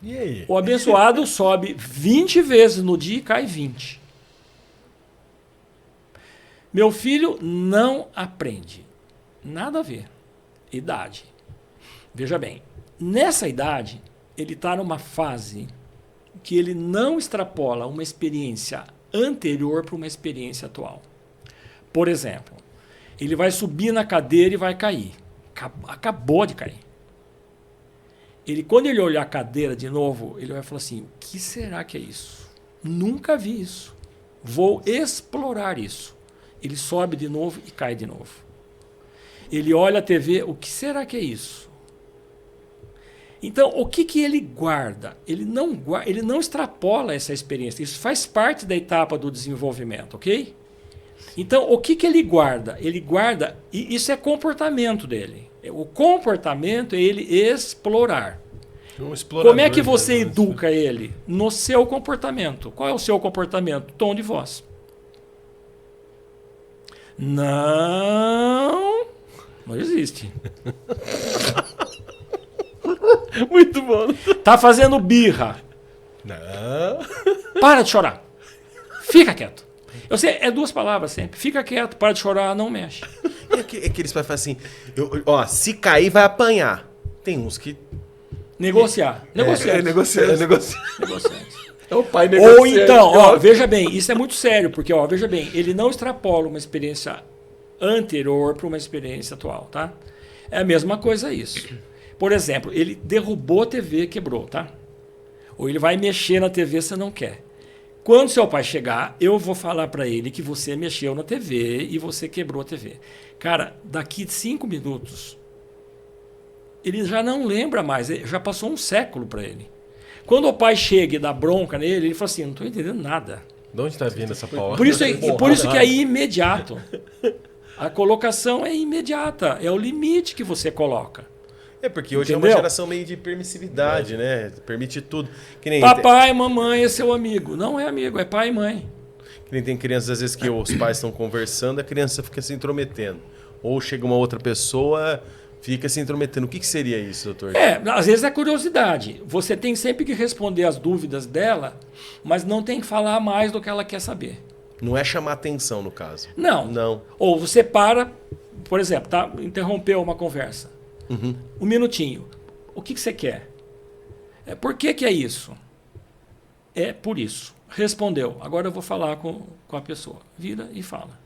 E aí? O abençoado sobe 20 vezes no dia e cai 20. Meu filho não aprende. Nada a ver. Idade. Veja bem, nessa idade, ele está numa fase que ele não extrapola uma experiência anterior para uma experiência atual. Por exemplo, ele vai subir na cadeira e vai cair. Acabou de cair. Quando ele olhar a cadeira de novo, ele vai falar assim, o que será que é isso? Nunca vi isso. Vou explorar isso. Ele sobe de novo e cai de novo. Ele olha a TV, o que será que é isso? Então, o que ele guarda? Ele não extrapola essa experiência. Isso faz parte da etapa do desenvolvimento, ok? Então, o que ele guarda? Ele guarda, e isso é comportamento dele. O comportamento é ele explorar. Como é que você educa ele? No seu comportamento. Qual é o seu comportamento? Tom de voz. Não existe. Muito bom. Tá fazendo birra. Não. Para de chorar. Fica quieto. Eu sei, é 2 palavras sempre. Fica quieto, para de chorar, não mexe. É aqueles pais falam assim, se cair vai apanhar. Tem uns que Negociar. Negociante. É o pai negociante. Ou então, ó, veja bem, isso é muito sério, porque, ó, veja bem, ele não extrapola uma experiência anterior para uma experiência atual, tá? É a mesma coisa isso. Por exemplo, ele derrubou a TV, quebrou, tá? Ou ele vai mexer na TV, você não quer. Quando seu pai chegar, eu vou falar para ele que você mexeu na TV e você quebrou a TV. Cara, daqui 5 minutos, ele já não lembra mais, já passou um século para ele. Quando o pai chega e dá bronca nele, ele fala assim, não estou entendendo nada. De onde está vindo essa palavra? Por isso que é imediato. A colocação é imediata, é o limite que você coloca. É, porque hoje é uma geração meio de permissividade, né? Permite tudo. Que nem Papai, mamãe é seu amigo. Não é amigo, é pai e mãe. Que nem tem crianças, às vezes, que os pais estão conversando, a criança fica se intrometendo. Ou chega uma outra pessoa, fica se intrometendo. O que seria isso, doutor? Às vezes é curiosidade. Você tem sempre que responder as dúvidas dela, mas não tem que falar mais do que ela quer saber. Não é chamar atenção, no caso. Não. Ou você para, por exemplo, tá? Interrompeu uma conversa. Uhum. Um minutinho. O que você quer? Por que é isso? É por isso. Respondeu. Agora eu vou falar com a pessoa. Vira e fala.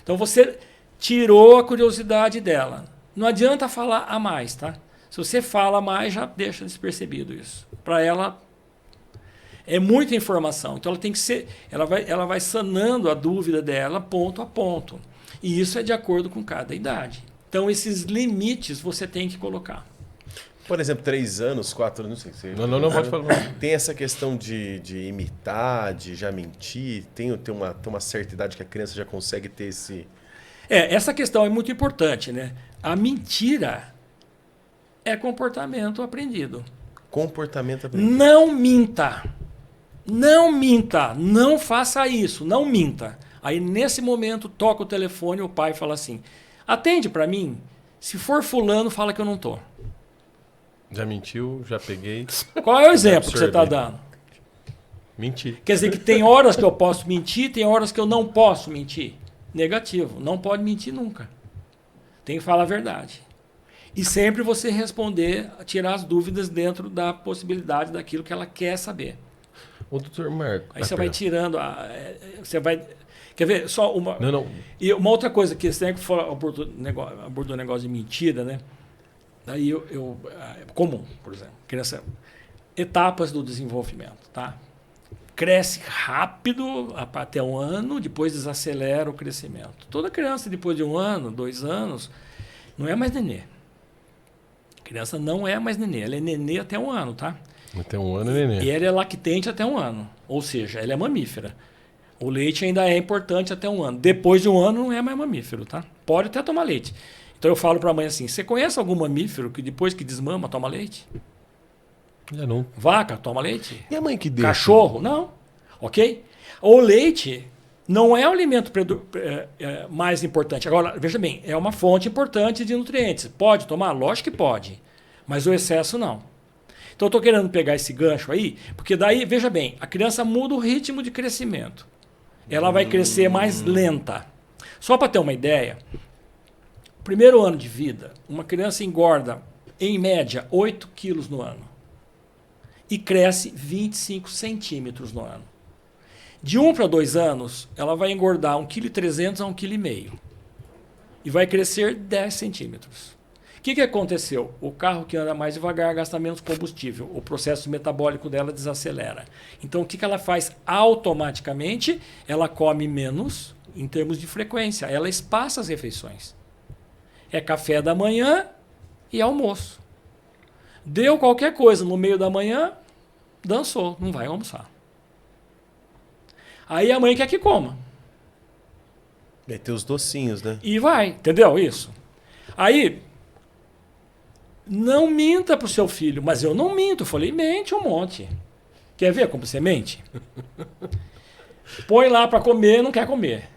Então você tirou a curiosidade dela. Não adianta falar a mais, tá? Se você fala mais, já deixa despercebido isso. Para ela, é muita informação. Então ela tem que ser. Ela vai sanando a dúvida dela ponto a ponto. E isso é de acordo com cada idade. Então esses limites você tem que colocar. Por exemplo, 3 anos, 4 anos, não sei. Não pode falar. Tem essa questão de imitar, de já mentir. Tem uma certa idade que a criança já consegue ter esse... Essa questão é muito importante, né? A mentira é comportamento aprendido. Comportamento aprendido. Não minta. Não minta. Não faça isso. Não minta. Aí, nesse momento, toca o telefone e o pai fala assim, atende para mim. Se for fulano, fala que eu não tô. Já mentiu, já peguei. Qual é o exemplo que você está dando? Mentir. Quer dizer que tem horas que eu posso mentir, tem horas que eu não posso mentir. Negativo. Não pode mentir nunca. Tem que falar a verdade. E sempre você responder, tirar as dúvidas dentro da possibilidade daquilo que ela quer saber. Ô, doutor Marco. Aí você vai tirando, você vai... Quer ver? Só uma... Não. E uma outra coisa que você abordou o negócio de mentira, né? Daí comum, por exemplo, criança, etapas do desenvolvimento, tá? Cresce rápido até 1 ano, depois desacelera o crescimento. Toda criança depois de 1 ano, 2 anos, não é mais nenê. A criança não é mais nenê, ela é nenê até 1 ano, tá? Até 1 ano é nenê. E ela é lactente até 1 ano, ou seja, ela é mamífera. O leite ainda é importante até 1 ano. Depois de 1 ano não é mais mamífero, tá? Pode até tomar leite. Então eu falo para a mãe assim, você conhece algum mamífero que depois que desmama toma leite? Já não. Vaca toma leite? E a mãe que deixa? Cachorro? Não. Ok? O leite não é o alimento mais importante. Agora, veja bem, é uma fonte importante de nutrientes. Pode tomar? Lógico que pode. Mas o excesso não. Então eu estou querendo pegar esse gancho aí, porque daí, veja bem, a criança muda o ritmo de crescimento. Ela vai crescer mais lenta. Só para ter uma ideia, primeiro ano de vida, uma criança engorda, em média, 8 quilos no ano. E cresce 25 centímetros no ano. De 1 para 2 anos, ela vai engordar 1,3 kg a 1,5 kg. E vai crescer 10 centímetros. O que aconteceu? O carro que anda mais devagar gasta menos combustível. O processo metabólico dela desacelera. Então, o que ela faz automaticamente? Ela come menos em termos de frequência. Ela espaça as refeições. É café da manhã e almoço. Deu qualquer coisa no meio da manhã, dançou, não vai almoçar. Aí a mãe quer que coma. Vai ter os docinhos, né? E vai, entendeu isso? Aí, não minta pro seu filho, mas eu não minto. Eu falei, mente um monte. Quer ver como você mente? Põe lá para comer, não quer comer.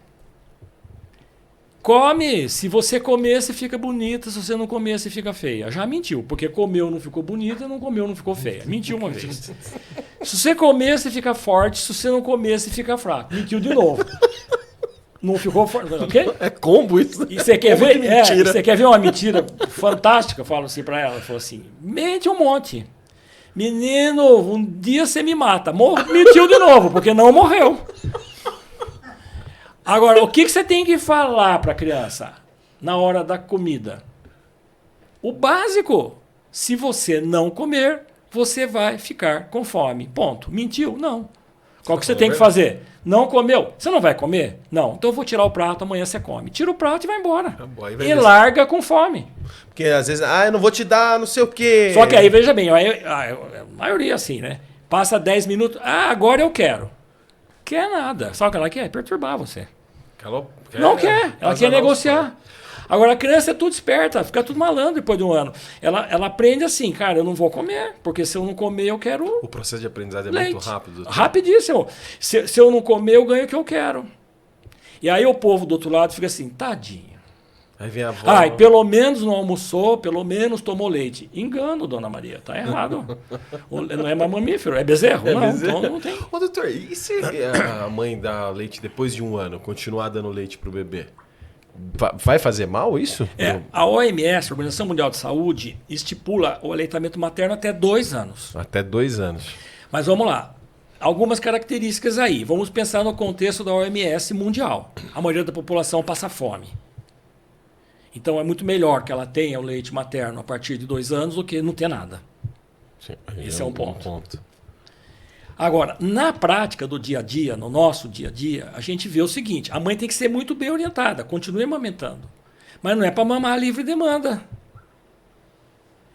Come, se você comer, você fica bonita, se você não comer, você fica feia. Já mentiu, porque comeu, não ficou bonita, não comeu, não ficou feia. Mentiu uma vez. Se você comer, você fica forte, se você não comer, você fica fraco. Mentiu de novo. Não ficou forte. Okay? É combo isso. E você quer ver? Você quer ver uma mentira fantástica? Eu falo assim pra ela. Falou assim: mente um monte. Menino, um dia você me mata. Mentiu de novo, porque não morreu. Agora, o que você tem que falar pra criança na hora da comida? O básico. Se você não comer, você vai ficar com fome. Ponto. Mentiu? Não. Qual que você tem que fazer? Não comeu? Você não vai comer? Não. Então eu vou tirar o prato, amanhã você come. Tira o prato e vai embora. E larga com fome. Porque às vezes, eu não vou te dar não sei o quê. Só que aí, veja bem, a maioria assim, né? Passa 10 minutos, agora eu quero. Quer nada. Só que ela quer perturbar você. Não quer. Ela quer negociar. Agora a criança é tudo esperta, fica tudo malandro depois de um ano. Ela aprende assim, cara, eu não vou comer, porque se eu não comer eu quero O processo de aprendizado é leite. muito rápido. Rapidíssimo. Se eu não comer, eu ganho o que eu quero. E aí o povo do outro lado fica assim, tadinho. Aí vem a avó. Ai, pelo menos não almoçou, pelo menos tomou leite. Engano, dona Maria, tá errado. Não é mamífero, é bezerro. Não, bezerro. Então não tem. Ô, doutor, e se a mãe dá leite depois de um ano, continuar dando leite pro bebê? Vai fazer mal isso? A OMS, a Organização Mundial de Saúde, estipula o aleitamento materno até 2 anos. Até 2 anos. Mas vamos lá. Algumas características aí. Vamos pensar no contexto da OMS mundial. A maioria da população passa fome. Então é muito melhor que ela tenha o leite materno a partir de 2 anos do que não ter nada. Sim, esse é um ponto. Agora, na prática do dia a dia, no nosso dia a dia, a gente vê o seguinte: a mãe tem que ser muito bem orientada, continue amamentando. Mas não é para mamar livre demanda.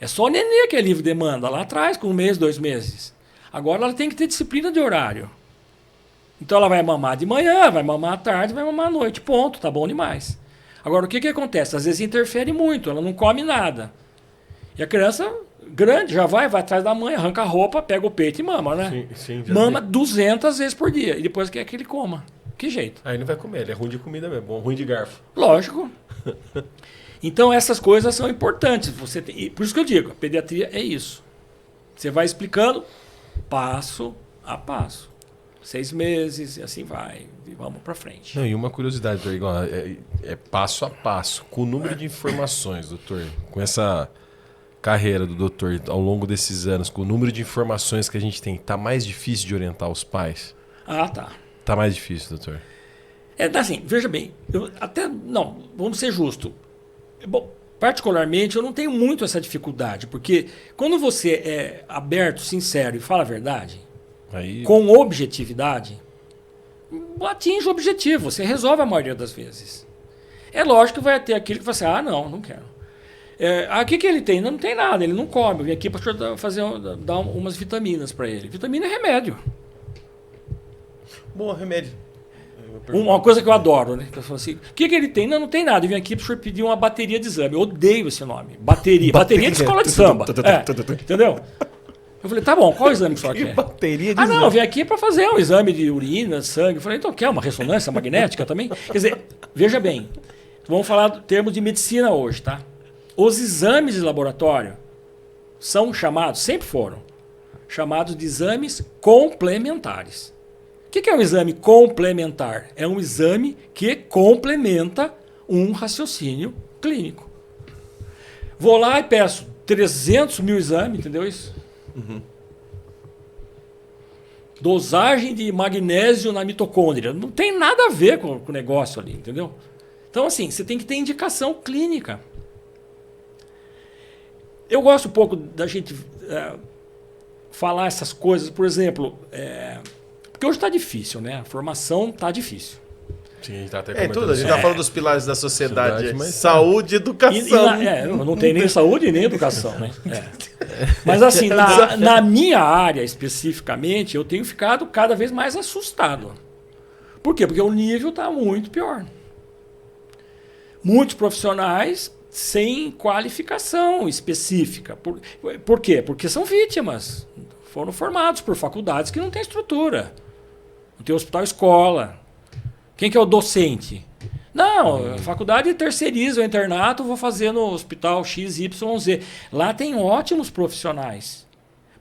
É só o nenê que é livre demanda, lá atrás, com 1 mês, 2 meses. Agora ela tem que ter disciplina de horário. Então ela vai mamar de manhã, vai mamar à tarde, vai mamar à noite. Ponto, tá bom demais. Agora, o que acontece? Às vezes interfere muito, ela não come nada. E a criança grande já vai atrás da mãe, arranca a roupa, pega o peito e mama, né? Sim, mama 200 vezes por dia. E depois quer que ele coma. Que jeito? Aí não vai comer, ele é ruim de comida mesmo, ruim de garfo. Lógico. Então essas coisas são importantes. Por isso que eu digo, a pediatria é isso. Você vai explicando passo a passo. 6 meses e assim vai. E vamos para frente. Não, e uma curiosidade, doutor, é passo a passo. Com o número de informações, doutor, com essa carreira do doutor ao longo desses anos, com o número de informações que a gente tem, tá mais difícil de orientar os pais? Tá. Tá mais difícil, doutor. Assim, veja bem, vamos ser justos. Bom, particularmente, eu não tenho muito essa dificuldade, porque quando você é aberto, sincero e fala a verdade, com objetividade, atinge o objetivo, você resolve a maioria das vezes. É lógico que vai ter aquele que vai assim, não quero. O que ele tem? Não tem nada, ele não come. Eu vim aqui para dar umas vitaminas para ele. Vitamina é remédio. Bom, remédio. Uma coisa que eu adoro, né? Eu falo assim, o que ele tem? Não tem nada. Eu vim aqui para o senhor pedir uma bateria de exame. Eu odeio esse nome. Bateria de escola de samba. Entendeu? Eu falei, tá bom, qual exame que o senhor quer? Bateria de exame. Eu vim aqui para fazer um exame de urina, sangue. Eu falei, então quer uma ressonância magnética também? Quer dizer, veja bem, vamos falar de termos de medicina hoje, tá? Os exames de laboratório são chamados, sempre foram, chamados de exames complementares. O que é um exame complementar? É um exame que complementa um raciocínio clínico. Vou lá e peço 300 mil exames, entendeu isso? Uhum. Dosagem de magnésio na mitocôndria. Não tem nada a ver com o negócio ali, entendeu? Então, assim, você tem que ter indicação clínica. Eu gosto um pouco da gente falar essas coisas, por exemplo, porque hoje está difícil, né? A formação está difícil. Sim, a gente está até comentando. A gente está falando dos pilares da sociedade. Saúde e educação. Não tem nem saúde nem educação, né? Mas assim, na minha área especificamente, eu tenho ficado cada vez mais assustado. Por quê? Porque o nível está muito pior. Muitos profissionais sem qualificação específica. Por quê? Porque são vítimas. Foram formados por faculdades que não têm estrutura. Não tem hospital-escola. Quem que é o docente? Não, a faculdade terceiriza o internato, vou fazer no hospital XYZ. Lá tem ótimos profissionais.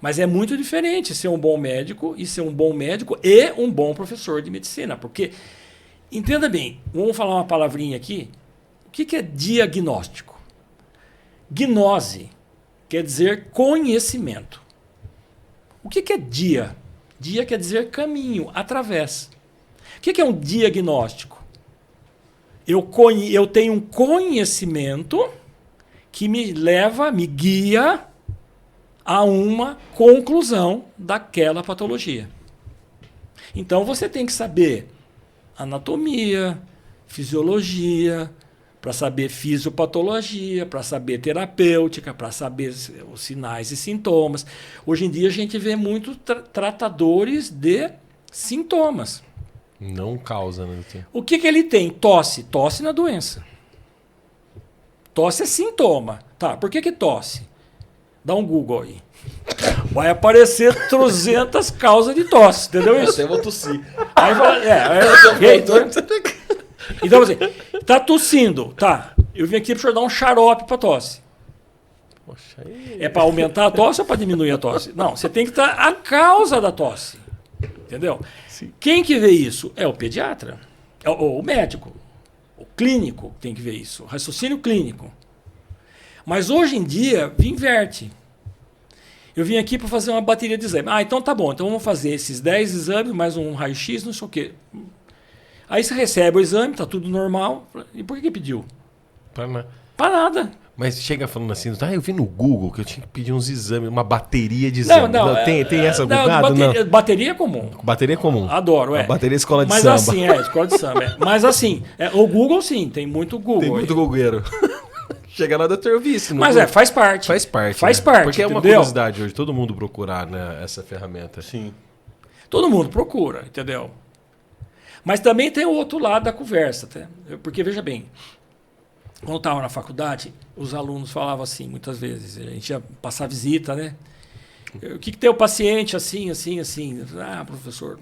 Mas é muito diferente ser um bom médico e ser um bom médico e um bom professor de medicina. Porque Entenda bem, vamos falar uma palavrinha aqui. O que é diagnóstico? Gnose quer dizer conhecimento. O que é dia? Dia quer dizer caminho, através. O que é um diagnóstico? Eu tenho um conhecimento que me leva, me guia a uma conclusão daquela patologia. Então você tem que saber anatomia, fisiologia, para saber fisiopatologia, para saber terapêutica, para saber os sinais e sintomas. Hoje em dia a gente vê muitos tratadores de sintomas. Não causa, né? O que ele tem? Tosse. Tosse na doença. Tosse é sintoma. Tá, por que tosse? Dá um Google aí. Vai aparecer 300 causas de tosse, entendeu isso? Eu vou tossir. Aí fala, então assim, tá tossindo, tá. Eu vim aqui para o senhor dar um xarope para tosse. Poxa, aí... É para aumentar a tosse ou para diminuir a tosse? Não, você tem que estar a causa da tosse. Entendeu? Sim. Quem que vê isso? É o pediatra, é o médico, o clínico tem que ver isso, o raciocínio clínico. Mas hoje em dia, inverte. Eu vim aqui para fazer uma bateria de exames. Então tá bom, então vamos fazer esses 10 exames, mais um raio-x, não sei o quê. Aí você recebe o exame, tá tudo normal. E por que pediu? Para nada. Mas chega falando assim, eu vi no Google que eu tinha que pedir uns exames, uma bateria de exames. Tem essa bugada? Não. Bateria é comum. Bateria é comum. Adoro, A bateria é escola de Mas samba. Mas assim, escola de samba. Mas assim, o Google sim, tem muito Google. Tem muito googleiro. Chega lá, doutor, eu vi isso. Mas faz parte. Faz parte. Faz parte. Porque entendeu? É uma curiosidade hoje, todo mundo procurar, né, essa ferramenta. Sim. Todo mundo procura, entendeu? Mas também tem o outro lado da conversa. Tá? Porque, veja bem, quando eu estava na faculdade, os alunos falavam assim, muitas vezes, a gente ia passar visita, né? O que tem o paciente assim, assim, assim? Ah, professor,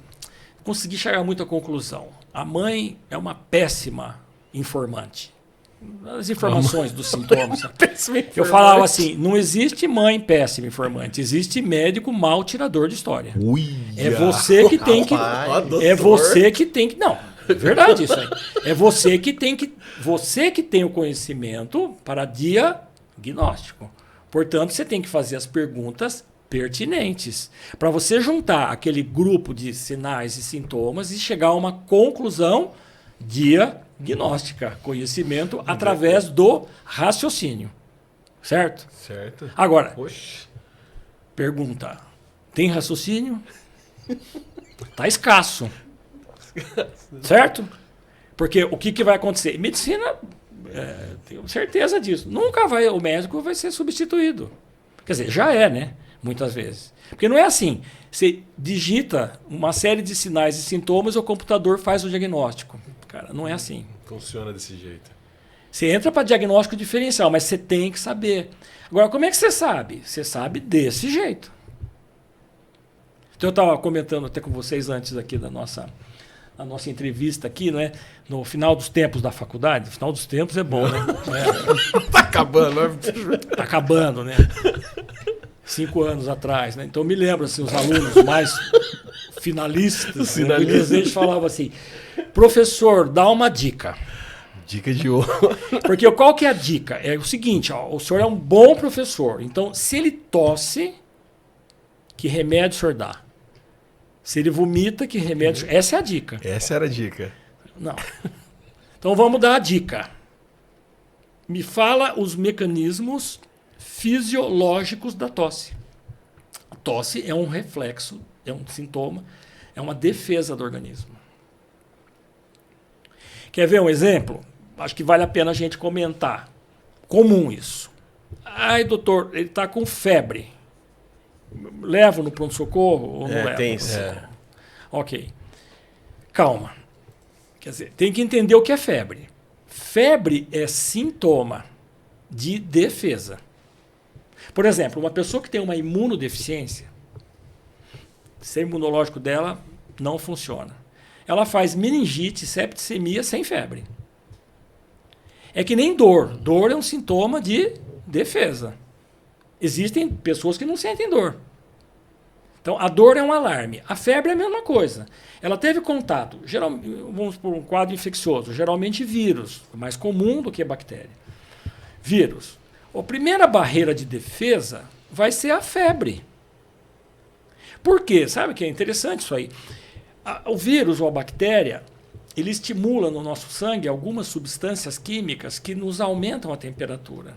consegui chegar muito à conclusão. A mãe é uma péssima informante. As informações dos sintomas. Eu falava assim, não existe mãe péssima informante, existe médico mau tirador de história. É você que tem que... É você que tem que... Não, é verdade isso aí. É você que tem que... Você que tem o conhecimento para diagnóstico. Portanto, você tem que fazer as perguntas pertinentes para você juntar aquele grupo de sinais e sintomas e chegar a uma conclusão diagnóstica, conhecimento através do raciocínio. Certo? Certo. Agora, Oxe. Pergunta, tem raciocínio? Tá escasso. Certo? Porque o que vai acontecer? Medicina, tenho certeza disso. Nunca o médico vai ser substituído. Quer dizer, já é, né? Muitas vezes. Porque não é assim. Você digita uma série de sinais e sintomas e o computador faz o diagnóstico. Cara, não é assim. Funciona desse jeito. Você entra para diagnóstico diferencial, mas você tem que saber. Agora, como é que você sabe? Você sabe desse jeito. Então, eu estava comentando até com vocês antes aqui da nossa entrevista aqui, né? No final dos tempos da faculdade. No final dos tempos é bom, né? Tá acabando, né? Tá acabando, né? 5 anos atrás, né? Então, eu me lembro, assim, os alunos mais finalistas, né? Eles falavam assim, professor, dá uma dica. Dica de ouro. Porque qual que é a dica? É o seguinte, ó, o senhor é um bom professor. Então, se ele tosse, que remédio o senhor dá? Se ele vomita, que remédio... Essa é a dica. Essa era a dica. Não. Então, vamos dar a dica. Me fala os mecanismos fisiológicos da tosse. A tosse é um reflexo, é um sintoma, é uma defesa do organismo. Quer ver um exemplo? Acho que vale a pena a gente comentar. Comum isso. Ai, doutor, ele está com febre. Levo no pronto-socorro ou não levo? Tem. Ok. Calma. Quer dizer, tem que entender o que é febre. Febre é sintoma de defesa. Por exemplo, uma pessoa que tem uma imunodeficiência, o sistema imunológico dela não funciona. Ela faz meningite, septicemia sem febre. É que nem dor. Dor é um sintoma de defesa. Existem pessoas que não sentem dor. Então, a dor é um alarme. A febre é a mesma coisa. Ela teve contato, vamos por um quadro infeccioso, geralmente vírus, mais comum do que bactéria. Vírus. A primeira barreira de defesa vai ser a febre. Por quê? Sabe que é interessante isso aí? O vírus ou a bactéria, ele estimula no nosso sangue algumas substâncias químicas que nos aumentam a temperatura.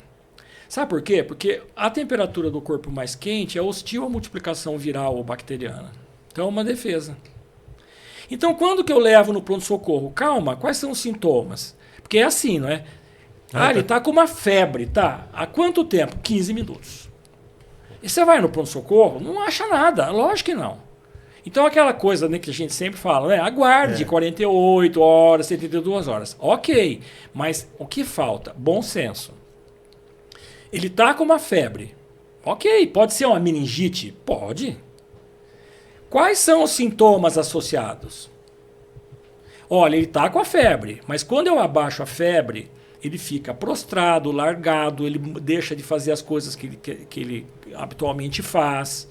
Sabe por quê? Porque a temperatura do corpo mais quente é hostil à multiplicação viral ou bacteriana. Então é uma defesa. Então quando que eu levo no pronto-socorro? Calma, quais são os sintomas? Porque é assim, não é? Ele está com uma febre, tá? Há quanto tempo? 15 minutos. E você vai no pronto-socorro, não acha nada, lógico que não. Então aquela coisa, né, que a gente sempre fala, né? Aguarde 48 horas, 72 horas. Ok, mas o que falta? Bom senso. Ele está com uma febre. Ok, pode ser uma meningite? Pode. Quais são os sintomas associados? Olha, ele está com a febre, mas quando eu abaixo a febre, ele fica prostrado, largado, ele deixa de fazer as coisas que ele habitualmente faz.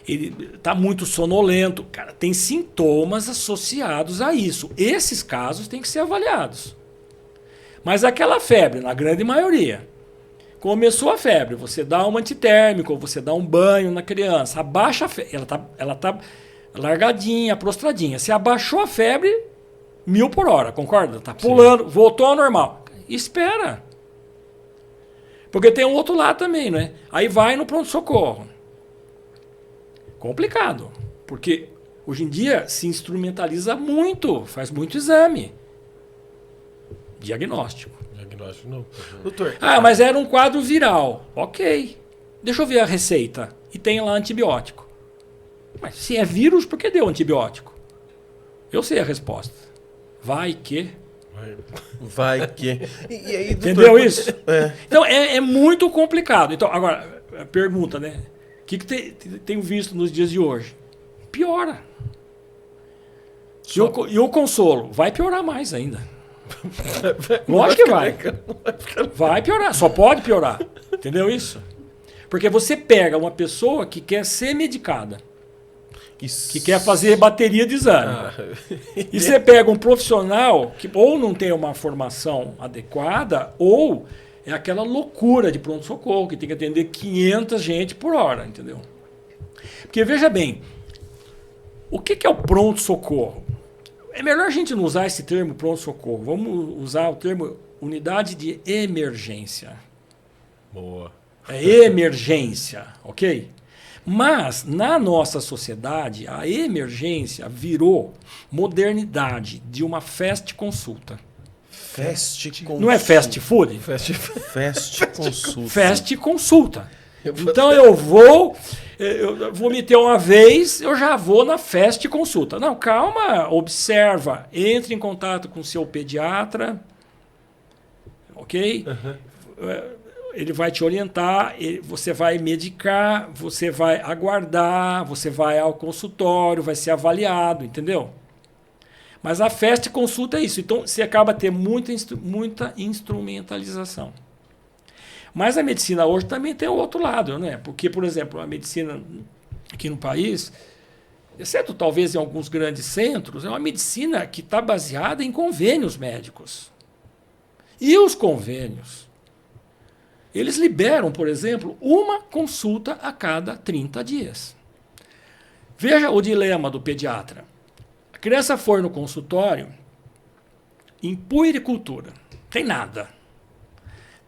Ele está muito sonolento. Cara, tem sintomas associados a isso. Esses casos têm que ser avaliados. Mas aquela febre, na grande maioria... Começou a febre, você dá um antitérmico, você dá um banho na criança, abaixa a febre, ela tá largadinha, prostradinha. Se abaixou a febre, 1000 por hora, concorda? Tá pulando, sim, voltou ao normal. Espera. Porque tem um outro lado também, né? Aí vai no pronto-socorro. Complicado, porque hoje em dia se instrumentaliza muito, faz muito exame. Diagnóstico. Não. Doutor. Mas era um quadro viral. Ok. Deixa eu ver a receita. E tem lá antibiótico. Mas se é vírus, por que deu antibiótico? Eu sei a resposta. Vai que. Vai que. E aí, doutor, entendeu isso? Então é muito complicado. Então, agora, a pergunta, né? O que tenho visto nos dias de hoje? Piora. E o consolo? Vai piorar mais ainda. Lógico que vai. Vai piorar, só pode piorar. Entendeu isso? Porque você pega uma pessoa que quer ser medicada, que quer fazer bateria de exame. E você pega um profissional que ou não tem uma formação adequada, ou é aquela loucura de pronto-socorro, que tem que atender 500 gente por hora, entendeu? Porque veja bem, o que é o pronto-socorro? É melhor a gente não usar esse termo pronto-socorro. Vamos usar o termo unidade de emergência. Boa. É emergência, ok? Mas, na nossa sociedade, a emergência virou modernidade de uma fast consulta. Fast consulta. Não é fast food? Fast consulta. Fast consulta. Então eu vou me ter uma vez, eu já vou na fast consulta. Não, calma, observa, entre em contato com o seu pediatra, ok? Ele vai te orientar, você vai medicar, você vai aguardar, você vai ao consultório, vai ser avaliado, entendeu? Mas a fast consulta é isso. Então você acaba tendo muita instrumentalização. Mas a medicina hoje também tem o outro lado, né? Porque, por exemplo, a medicina aqui no país, exceto talvez em alguns grandes centros, é uma medicina que está baseada em convênios médicos. E os convênios, eles liberam, por exemplo, uma consulta a cada 30 dias. Veja o dilema do pediatra. A criança foi no consultório em puericultura, tem nada.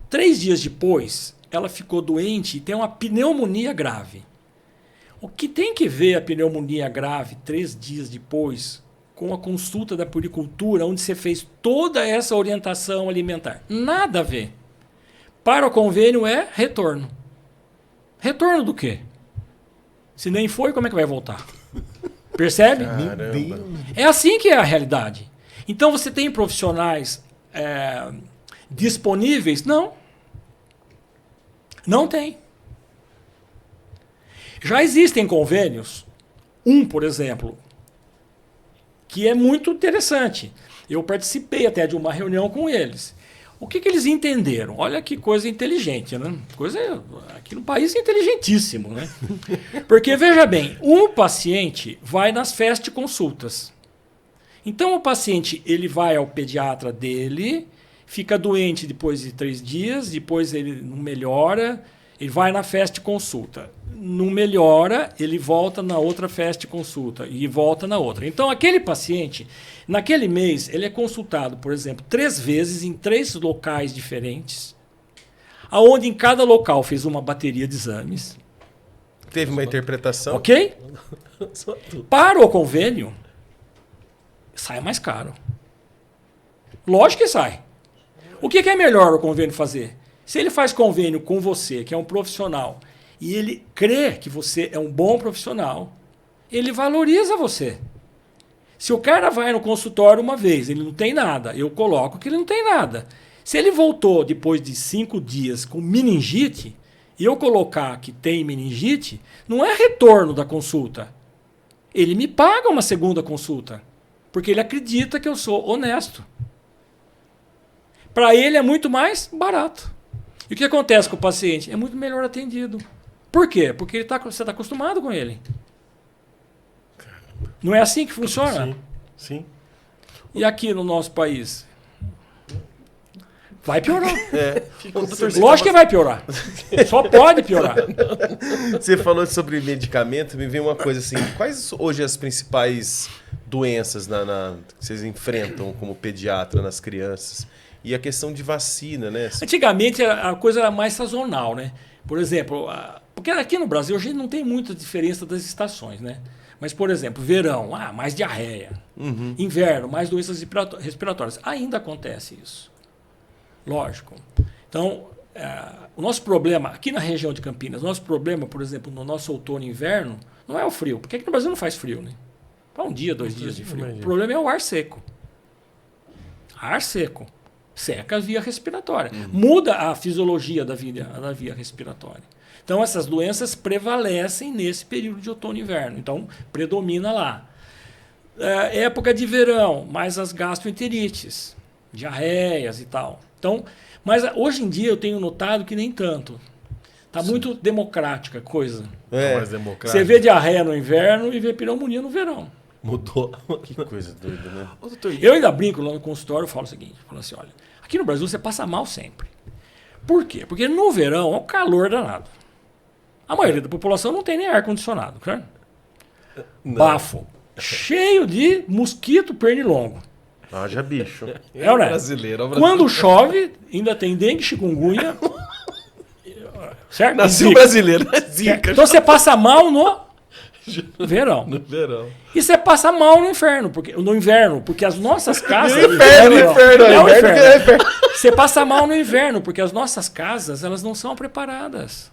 3 dias depois, ela ficou doente e tem uma pneumonia grave. O que tem que ver a pneumonia grave 3 dias depois com a consulta da puericultura, onde você fez toda essa orientação alimentar? Nada a ver. Para o convênio é retorno. Retorno do quê? Se nem foi, como é que vai voltar? Percebe? Caramba. É assim que é a realidade. Então você tem profissionais disponíveis? Não. Não tem. Já existem convênios. Por exemplo, que é muito interessante. Eu participei até de uma reunião com eles. O que eles entenderam? Olha que coisa inteligente, né? Coisa aqui no país é inteligentíssimo, né? Porque, veja bem, o paciente vai nas fast consultas. Então, o paciente ele vai ao pediatra dele, fica doente depois de 3 dias, depois ele não melhora, ele vai na fast consulta. Não melhora, ele volta na outra fast consulta e volta na outra. Então, aquele paciente, naquele mês, ele é consultado, por exemplo, 3 vezes em 3 locais diferentes, aonde em cada local fez uma bateria de exames. Teve uma interpretação. Ok? Para o convênio, sai mais caro. Lógico que sai. O que é melhor o convênio fazer? Se ele faz convênio com você, que é um profissional, e ele crê que você é um bom profissional, ele valoriza você. Se o cara vai no consultório uma vez, ele não tem nada, eu coloco que ele não tem nada. Se ele voltou depois de 5 dias com meningite, e eu colocar que tem meningite, não é retorno da consulta. Ele me paga uma segunda consulta, porque ele acredita que eu sou honesto. Para ele é muito mais barato. E o que acontece com o paciente? É muito melhor atendido. Por quê? Porque você está acostumado com ele. Não é assim que funciona? Sim, sim. E aqui no nosso país? Vai piorar. Lógico que vai piorar. Só pode piorar. Você falou sobre medicamento, me veio uma coisa assim. Quais hoje as principais doenças que vocês enfrentam como pediatra nas crianças? E a questão de vacina, né? Antigamente a coisa era mais sazonal, né? Por exemplo, porque aqui no Brasil a gente não tem muita diferença das estações, né? Mas, por exemplo, verão, mais diarreia. Uhum. Inverno, mais doenças respiratórias. Ainda acontece isso. Lógico. Então, o nosso problema, aqui na região de Campinas, nosso problema, por exemplo, no nosso outono e inverno, não é o frio. Porque aqui no Brasil não faz frio, né? Faz 1 dia, 2 dias de frio. O problema é o ar seco. Ar seco. Seca a via respiratória. Muda a fisiologia da via respiratória. Então, essas doenças prevalecem nesse período de outono e inverno. Então, predomina lá. Época de verão, mais as gastroenterites, diarreias e tal. Então, mas hoje em dia eu tenho notado que nem tanto. Está muito democrática a coisa. Mais democrática. Você vê diarreia no inverno e vê pneumonia no verão. Mudou. Que coisa doida, né? Ô, doutor, Eu ainda brinco lá no consultório, eu falo o seguinte, falo assim, olha, aqui no Brasil você passa mal sempre. Por quê? Porque no verão é um calor danado. A maioria da população não tem nem ar-condicionado, claro? Bafo. Cheio de mosquito pernilongo. Haja bicho. Né? Brasileiro. Quando chove, ainda tem dengue, chikungunya. Certo? Nasceu brasileiro, é zica. Então você passa mal no verão. No verão. E você passa mal no inverno, porque as nossas casas... Inferno. Você passa mal no inverno, porque as nossas casas, elas não são preparadas.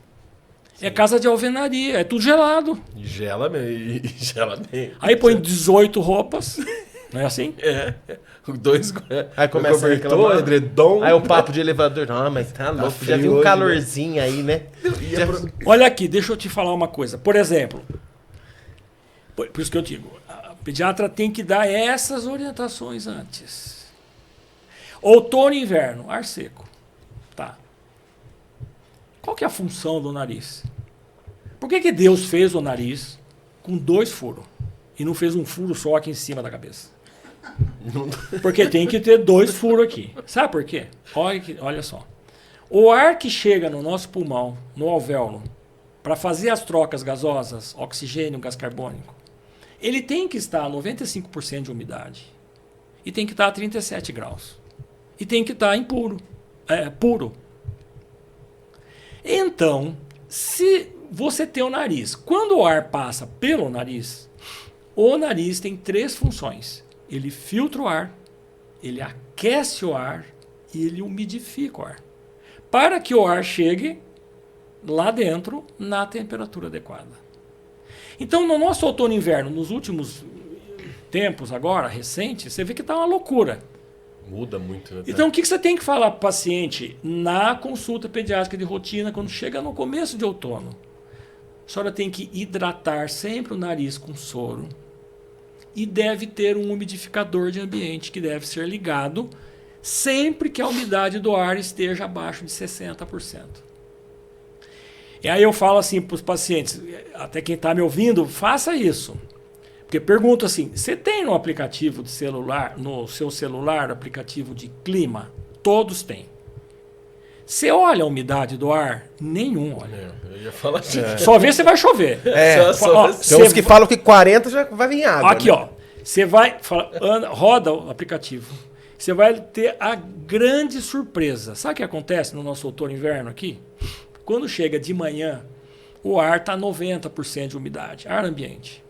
Sim. É casa de alvenaria, é tudo gelado. E gela mesmo. Aí põe 18 roupas, não é assim? Aí começa a reclamar. Edredom. Aí o papo de elevador. Não, mas tá louco. Já viu um calorzinho aí, né? Olha aqui, deixa eu te falar uma coisa. Por exemplo, por isso que eu digo, a pediatra tem que dar essas orientações antes. Outono e inverno, ar seco. Tá. Qual que é a função do nariz? Por que Deus fez o nariz com 2 furos e não fez um furo só aqui em cima da cabeça? Porque tem que ter 2 furos aqui. Sabe por quê? Olha só. O ar que chega no nosso pulmão, no alvéolo, para fazer as trocas gasosas, oxigênio, gás carbônico, ele tem que estar a 95% de umidade. E tem que estar a 37 graus. E tem que estar puro. Então, se você tem o nariz, quando o ar passa pelo nariz, o nariz tem 3 funções. Ele filtra o ar, ele aquece o ar e ele umidifica o ar. Para que o ar chegue lá dentro na temperatura adequada. Então, no nosso outono e inverno, nos últimos tempos agora, recentes, você vê que está uma loucura. Muda muito. Né? Então, o que você tem que falar para o paciente na consulta pediátrica de rotina, quando chega no começo de outono? A senhora tem que hidratar sempre o nariz com soro e deve ter um umidificador de ambiente que deve ser ligado sempre que a umidade do ar esteja abaixo de 60%. E aí eu falo assim para os pacientes, até quem está me ouvindo, faça isso. Porque pergunto assim, você tem no aplicativo de celular, no seu celular, aplicativo de clima? Todos têm. Você olha a umidade do ar? Nenhum olha. Eu ia falar assim. Só vê se vai chover. Tem uns que falam que 40 já vai vir água. Aqui, ó. Você vai, roda o aplicativo. Você vai ter a grande surpresa. Sabe o que acontece no nosso outono e inverno aqui? Quando chega de manhã, o ar está 90% de umidade, ar ambiente.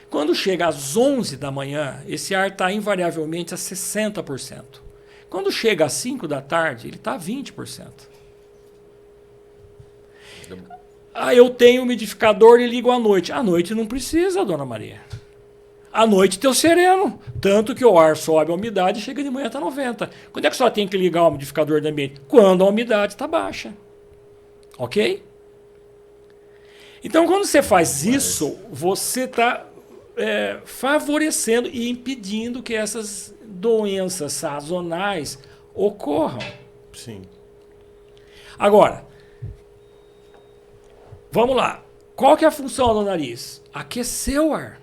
Quando chega às 11 da manhã, esse ar está invariavelmente a 60%. Quando chega às 5 da tarde, ele está a 20%. Aí eu tenho umidificador e ligo à noite. À noite não precisa, dona Maria. À noite tem o sereno. Tanto que o ar sobe a umidade e chega de manhã está 90%. Quando é que só tem que ligar o umidificador do ambiente? Quando a umidade está baixa. Ok? Então, quando você faz isso, você está favorecendo e impedindo que essas doenças sazonais ocorram. Sim. Agora, vamos lá. Qual que é a função do nariz? Aquecer o ar.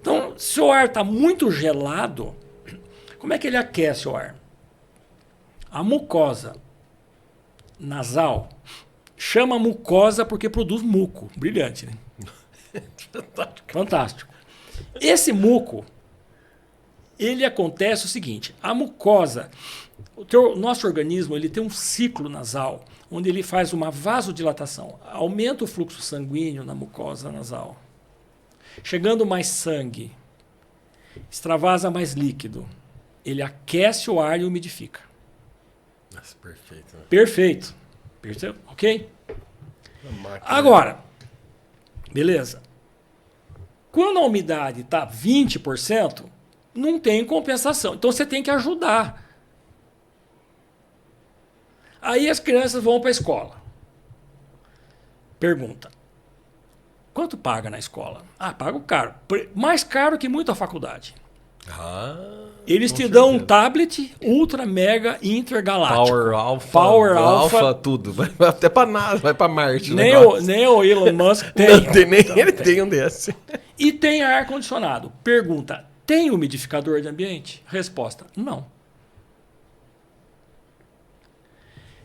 Então, se o ar está muito gelado, como é que ele aquece o ar? A mucosa nasal chama mucosa porque produz muco. Brilhante, né? Fantástico. Esse muco, ele acontece o seguinte, a mucosa, nosso organismo ele tem um ciclo nasal, onde ele faz uma vasodilatação, aumenta o fluxo sanguíneo na mucosa nasal. Chegando mais sangue, extravasa mais líquido, ele aquece o ar e umidifica. Nossa, perfeito. Né? Perfeito. Percebeu? Ok? Agora, beleza. Quando a umidade está 20%, não tem compensação. Então você tem que ajudar. Aí as crianças vão para a escola. Pergunta. Quanto paga na escola? Ah, pago caro. Mais caro que muita faculdade. Eles te dão um tablet ultra mega intergaláctico. Power Alpha, tudo. Vai até para NASA, vai para Marte. Nem o Elon Musk tem. Não tem nem ele tem um desse. E tem ar-condicionado. Pergunta, tem umidificador de ambiente? Resposta, não.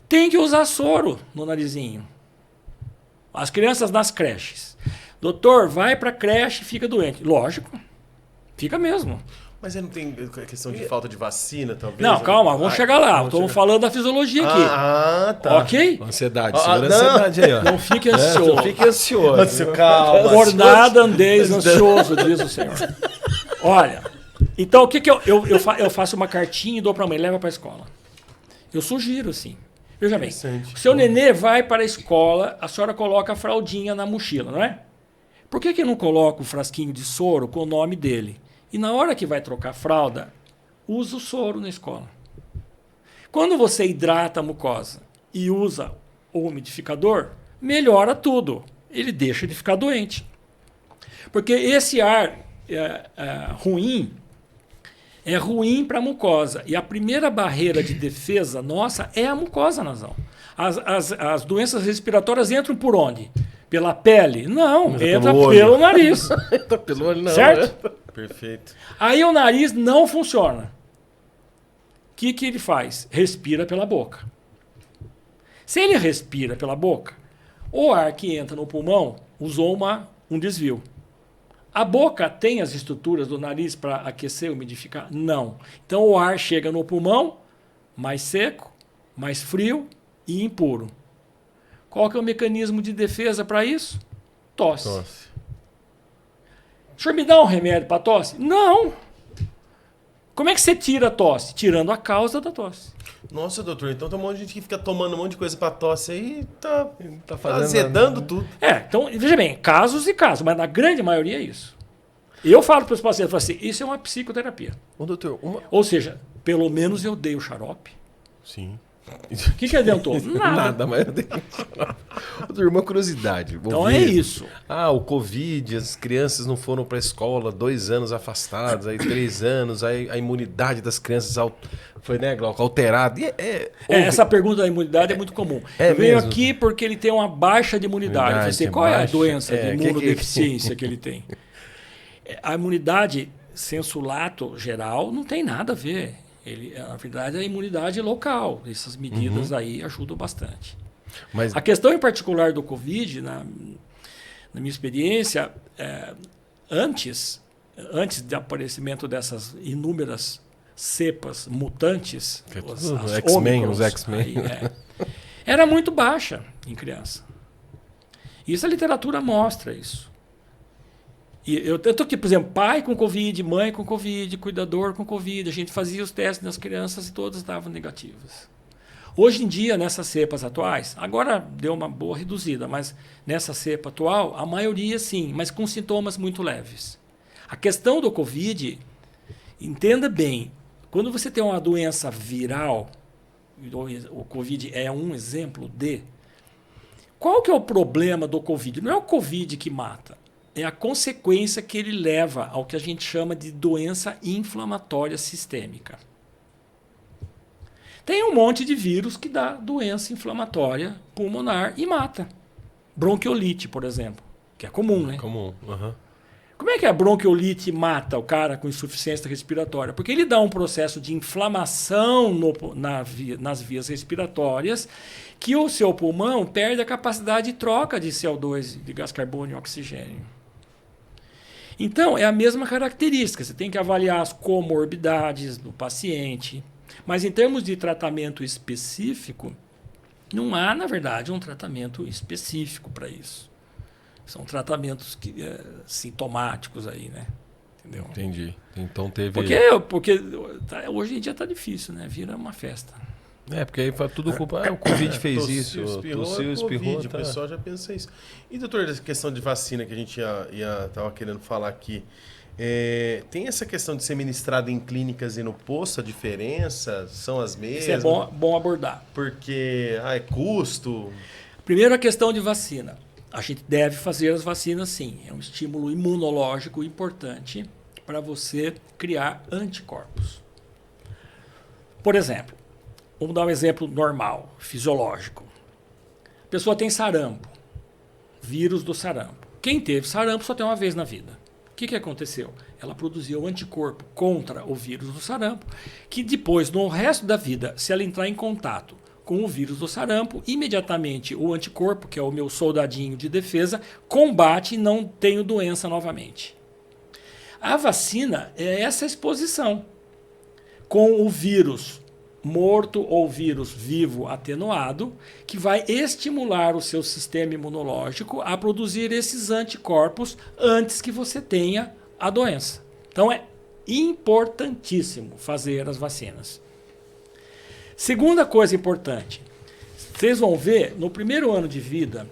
Tem que usar soro no narizinho. As crianças nas creches. Doutor, vai para a creche e fica doente. Lógico, fica mesmo. Mas aí não tem questão de falta de vacina, talvez? Não, calma, vamos chegar lá. Estamos falando da fisiologia aqui. Tá. Ok? Ansiedade, segura a ansiedade aí, ó. Não fique ansioso. Não fique ansioso. Calma. Por nada andeis ansioso, diz o Senhor. Olha, então o que eu faço uma cartinha e dou para a mãe, leva para a escola. Eu sugiro, assim. Veja bem, o seu nenê vai para a escola, a senhora coloca a fraldinha na mochila, não é? Por que não coloca o frasquinho de soro com o nome dele? E na hora que vai trocar a fralda, usa o soro na escola. Quando você hidrata a mucosa e usa o umidificador, melhora tudo. Ele deixa de ficar doente. Porque esse ar ruim é ruim para a mucosa. E a primeira barreira de defesa nossa é a mucosa nasal. As doenças respiratórias entram por onde? Pela pele? Não, entra pelo nariz. Entra pelo olho, não. Certo? Perfeito. Aí o nariz não funciona. O que ele faz? Respira pela boca. Se ele respira pela boca, o ar que entra no pulmão usou um desvio. A boca tem as estruturas do nariz para aquecer e umidificar? Não. Então o ar chega no pulmão mais seco, mais frio e impuro. Qual que é o mecanismo de defesa para isso? Tosse. O senhor me dá um remédio para tosse? Não. Como é que você tira a tosse? Tirando a causa da tosse. Nossa, doutor, então tem um monte de gente que fica tomando um monte de coisa para tosse aí e tá azedando tudo. Então, veja bem, casos e casos, mas na grande maioria é isso. Eu falo para os pacientes, assim, isso é uma psicoterapia. Ô, doutor, Ou seja, pelo menos eu dei o xarope. Sim. O que adiantou? Nada, mas uma curiosidade. Então é isso. O Covid, as crianças não foram para a escola, 2 anos afastadas, aí 3 anos, aí a imunidade das crianças foi, né, Glauco, alterada. Essa pergunta da imunidade é muito comum. Eu venho aqui porque ele tem uma baixa de imunidade. Qual é a doença de imunodeficiência que ele tem? A imunidade sensu lato geral não tem nada a ver. Na verdade, é a imunidade local. Essas medidas aí ajudam bastante. Mas a questão em particular do Covid, na minha experiência, antes do aparecimento dessas inúmeras cepas mutantes, os X-Men, era muito baixa em criança. Isso a literatura mostra isso. E eu estou aqui, por exemplo, pai com Covid, mãe com Covid, cuidador com Covid. A gente fazia os testes nas crianças e todas estavam negativas. Hoje em dia, nessas cepas atuais, agora deu uma boa reduzida, mas nessa cepa atual, a maioria sim, mas com sintomas muito leves. A questão do Covid, entenda bem, quando você tem uma doença viral, o Covid é um exemplo qual que é o problema do Covid? Não é o Covid que mata. É a consequência que ele leva ao que a gente chama de doença inflamatória sistêmica. Tem um monte de vírus que dá doença inflamatória pulmonar e mata. Bronquiolite, por exemplo, que é comum, né? Comum, Como é que a bronquiolite mata o cara com insuficiência respiratória? Porque ele dá um processo de inflamação nas vias respiratórias que o seu pulmão perde a capacidade de troca de CO2, de gás carbônico e oxigênio. Então, é a mesma característica. Você tem que avaliar as comorbidades do paciente. Mas, em termos de tratamento específico, não há, na verdade, um tratamento específico para isso. São tratamentos sintomáticos aí, né? Entendeu? Entendi. Então teve... Porque hoje em dia está difícil, né? Vira uma festa. Porque aí foi tudo culpa. O Covid fez isso. Tossiu, espirrou. O pessoal já pensa isso. E, doutor, essa questão de vacina que a gente estava querendo falar aqui, tem essa questão de ser ministrado em clínicas e no posto, a diferença? São as mesmas? Isso é bom abordar. Porque é custo? Primeiro, a questão de vacina. A gente deve fazer as vacinas, sim. É um estímulo imunológico importante para você criar anticorpos. Por exemplo, vamos dar um exemplo normal, fisiológico. A pessoa tem sarampo, vírus do sarampo. Quem teve sarampo só tem uma vez na vida. O que aconteceu? Ela produziu anticorpo contra o vírus do sarampo, que depois, no resto da vida, se ela entrar em contato com o vírus do sarampo, imediatamente o anticorpo, que é o meu soldadinho de defesa, combate e não tenho doença novamente. A vacina é essa exposição com o vírus morto ou vírus vivo atenuado, que vai estimular o seu sistema imunológico a produzir esses anticorpos antes que você tenha a doença. Então é importantíssimo fazer as vacinas. Segunda coisa importante, vocês vão ver, no primeiro ano de vida,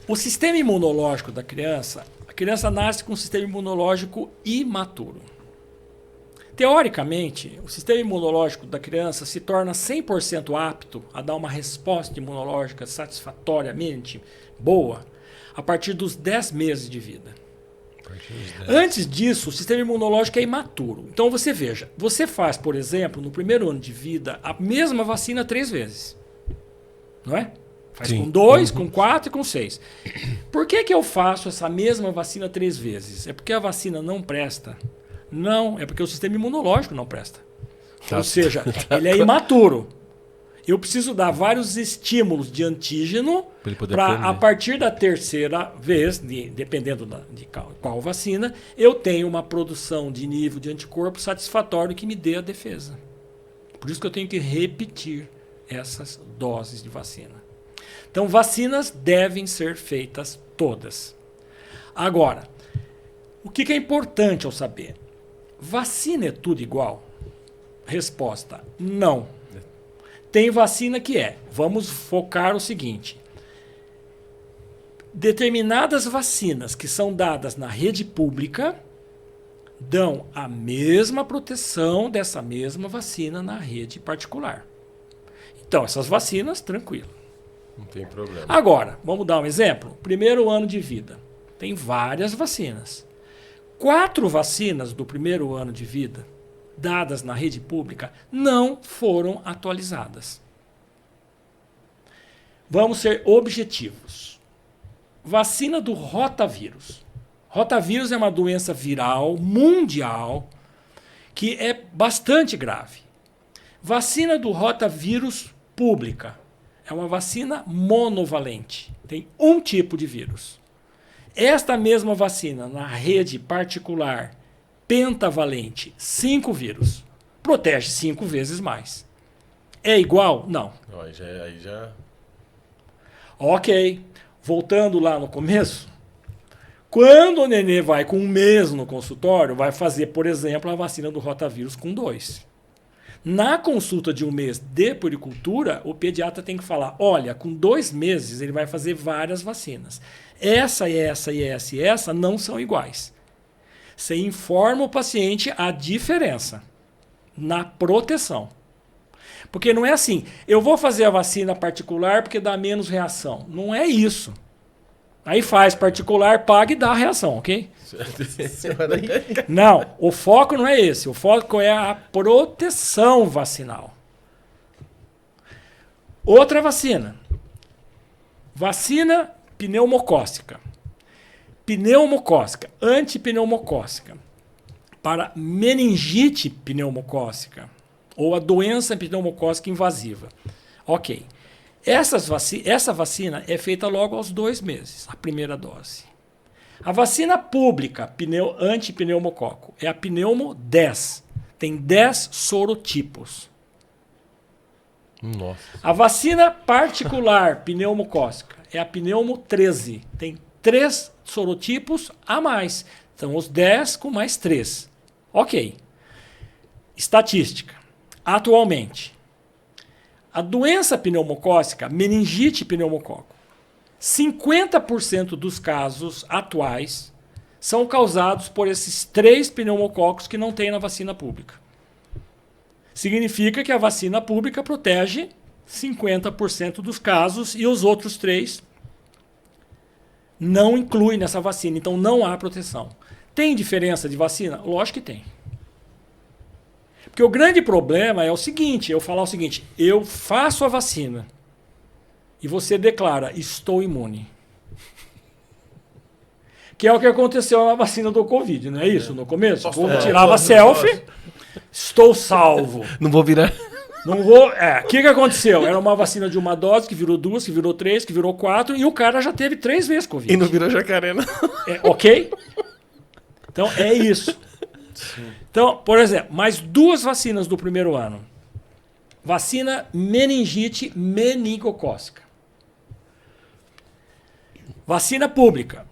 o sistema imunológico da criança, a criança nasce com um sistema imunológico imaturo. Teoricamente, o sistema imunológico da criança se torna 100% apto a dar uma resposta imunológica satisfatoriamente boa a partir dos 10 meses de vida. Antes disso, o sistema imunológico é imaturo. Então você veja, você faz, por exemplo, no primeiro ano de vida, a mesma vacina 3 vezes. Não é? Faz Sim. com 2, com 4 e com 6. Por que eu faço essa mesma vacina 3 vezes? É porque a vacina não presta? Não, é porque o sistema imunológico não presta. Ou seja, ele é imaturo. Eu preciso dar vários estímulos de antígeno para, a partir da terceira vez, dependendo de qual vacina, eu tenho uma produção de nível de anticorpo satisfatório que me dê a defesa. Por isso que eu tenho que repetir essas doses de vacina. Então, vacinas devem ser feitas todas. Agora, o que é importante eu saber? Vacina é tudo igual? Resposta, não. Tem vacina que vamos focar o seguinte, determinadas vacinas que são dadas na rede pública dão a mesma proteção dessa mesma vacina na rede particular. Então, essas vacinas, tranquilo. Não tem problema. Agora, vamos dar um exemplo. Primeiro ano de vida. Tem várias vacinas. 4 vacinas do primeiro ano de vida, dadas na rede pública, não foram atualizadas. Vamos ser objetivos. Vacina do rotavírus. Rotavírus é uma doença viral mundial que é bastante grave. Vacina do rotavírus pública. É uma vacina monovalente. Tem um tipo de vírus. Esta mesma vacina, na rede particular, pentavalente, 5 vírus, protege 5 vezes mais. É igual? Não. Aí já... Ok. Voltando lá no começo, quando o nenê vai com 1 mês no consultório, vai fazer, por exemplo, a vacina do rotavírus com 2. Na consulta de 1 mês de puericultura, o pediatra tem que falar, olha, com 2 meses ele vai fazer várias vacinas. Essa e essa e essa e essa não são iguais. Você informa o paciente a diferença na proteção. Porque não é assim, eu vou fazer a vacina particular porque dá menos reação. Não é isso. Aí faz particular, paga e dá a reação, ok? Não, o foco não é esse. O foco é a proteção vacinal. Outra vacina. Vacina pneumocócica. Pneumocócica, antipneumocócica. Para meningite pneumocócica. Ou a doença pneumocócica invasiva. Ok. Essa vacina é feita logo aos 2 meses, a primeira dose. A vacina pública antipneumococo é a Pneumo 10. Tem 10 sorotipos. Nossa. A vacina particular pneumocócica é a Pneumo 13. Tem 3 sorotipos a mais. Então, os 10 com mais 3. Ok. Estatística. Atualmente, a doença pneumocócica, meningite pneumococo, 50% dos casos atuais são causados por esses 3 pneumococos que não tem na vacina pública. Significa que a vacina pública protege 50% dos casos e os outros 3 não incluem nessa vacina. Então não há proteção. Tem diferença de vacina? Lógico que tem. Porque o grande problema é o seguinte, eu falar o seguinte, eu faço a vacina e você declara, estou imune. Que é o que aconteceu na vacina do Covid, não é isso? No começo, o povo tirava selfie, estou salvo. Não vou virar... Não vou... O que aconteceu? Era uma vacina de 1 dose, que virou 2, que virou 3, que virou 4, e o cara já teve 3 vezes Covid. E não virou jacaré, não. Ok? Então, é isso. Sim. Então, por exemplo, mais 2 vacinas do primeiro ano. Vacina meningite meningocócica. Vacina pública.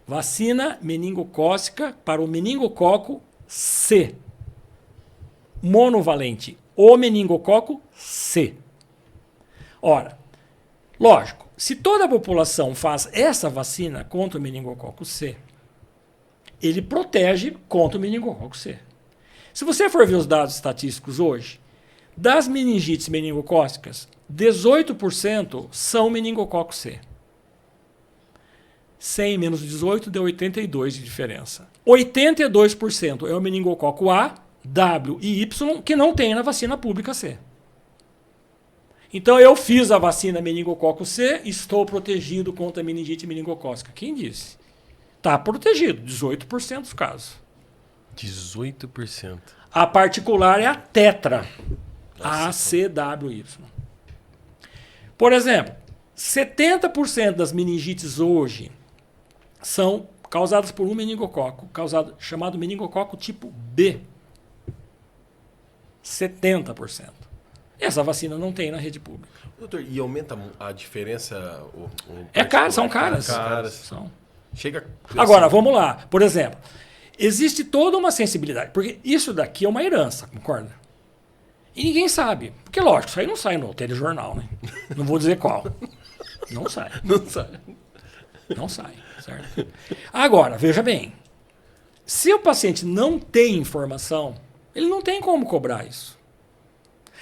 Vacina meningocócica para o meningococo C. Monovalente. O meningococo C. Ora, lógico, se toda a população faz essa vacina contra o meningococo C, ele protege contra o meningococo C. Se você for ver os dados estatísticos hoje, das meningites meningocócicas, 18% são meningococo C. 100 menos 18 deu 82 de diferença. 82% é o meningococo A, W e Y, que não tem na vacina pública C. Então eu fiz a vacina meningococo C, estou protegido contra a meningite meningocócica. Quem disse? Está protegido, 18% dos casos. 18%. A particular é a tetra, ACWY. Por exemplo, 70% das meningites hoje são causadas por um meningococo, chamado meningococo tipo B. 70%. Essa vacina não tem na rede pública. Doutor, e aumenta a diferença? São caras. São. Chega. Agora, vamos lá. Por exemplo, existe toda uma sensibilidade. Porque isso daqui é uma herança, concorda? E ninguém sabe. Porque, lógico, isso aí não sai no telejornal, né? Não vou dizer qual. Não sai. Não sai. Não sai, certo? Agora, veja bem. Se o paciente não tem informação, ele não tem como cobrar isso.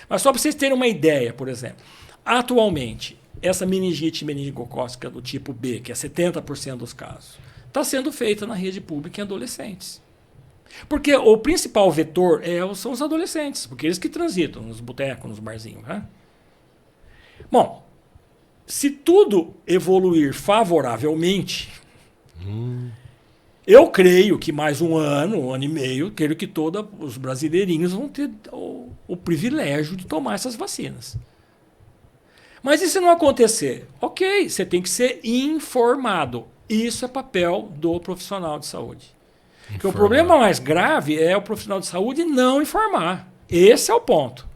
Mas só para vocês terem uma ideia, por exemplo, atualmente, essa meningite meningocócica do tipo B, que é 70% dos casos, está sendo feita na rede pública em adolescentes. Porque o principal vetor são os adolescentes, porque eles que transitam nos botecos, nos barzinhos. Né? Bom, se tudo evoluir favoravelmente, eu creio que mais um ano e meio, creio que todos os brasileirinhos vão ter o privilégio de tomar essas vacinas. Mas e se não acontecer? Ok, você tem que ser informado. Isso é papel do profissional de saúde. Porque o problema mais grave é o profissional de saúde não informar. Esse é o ponto.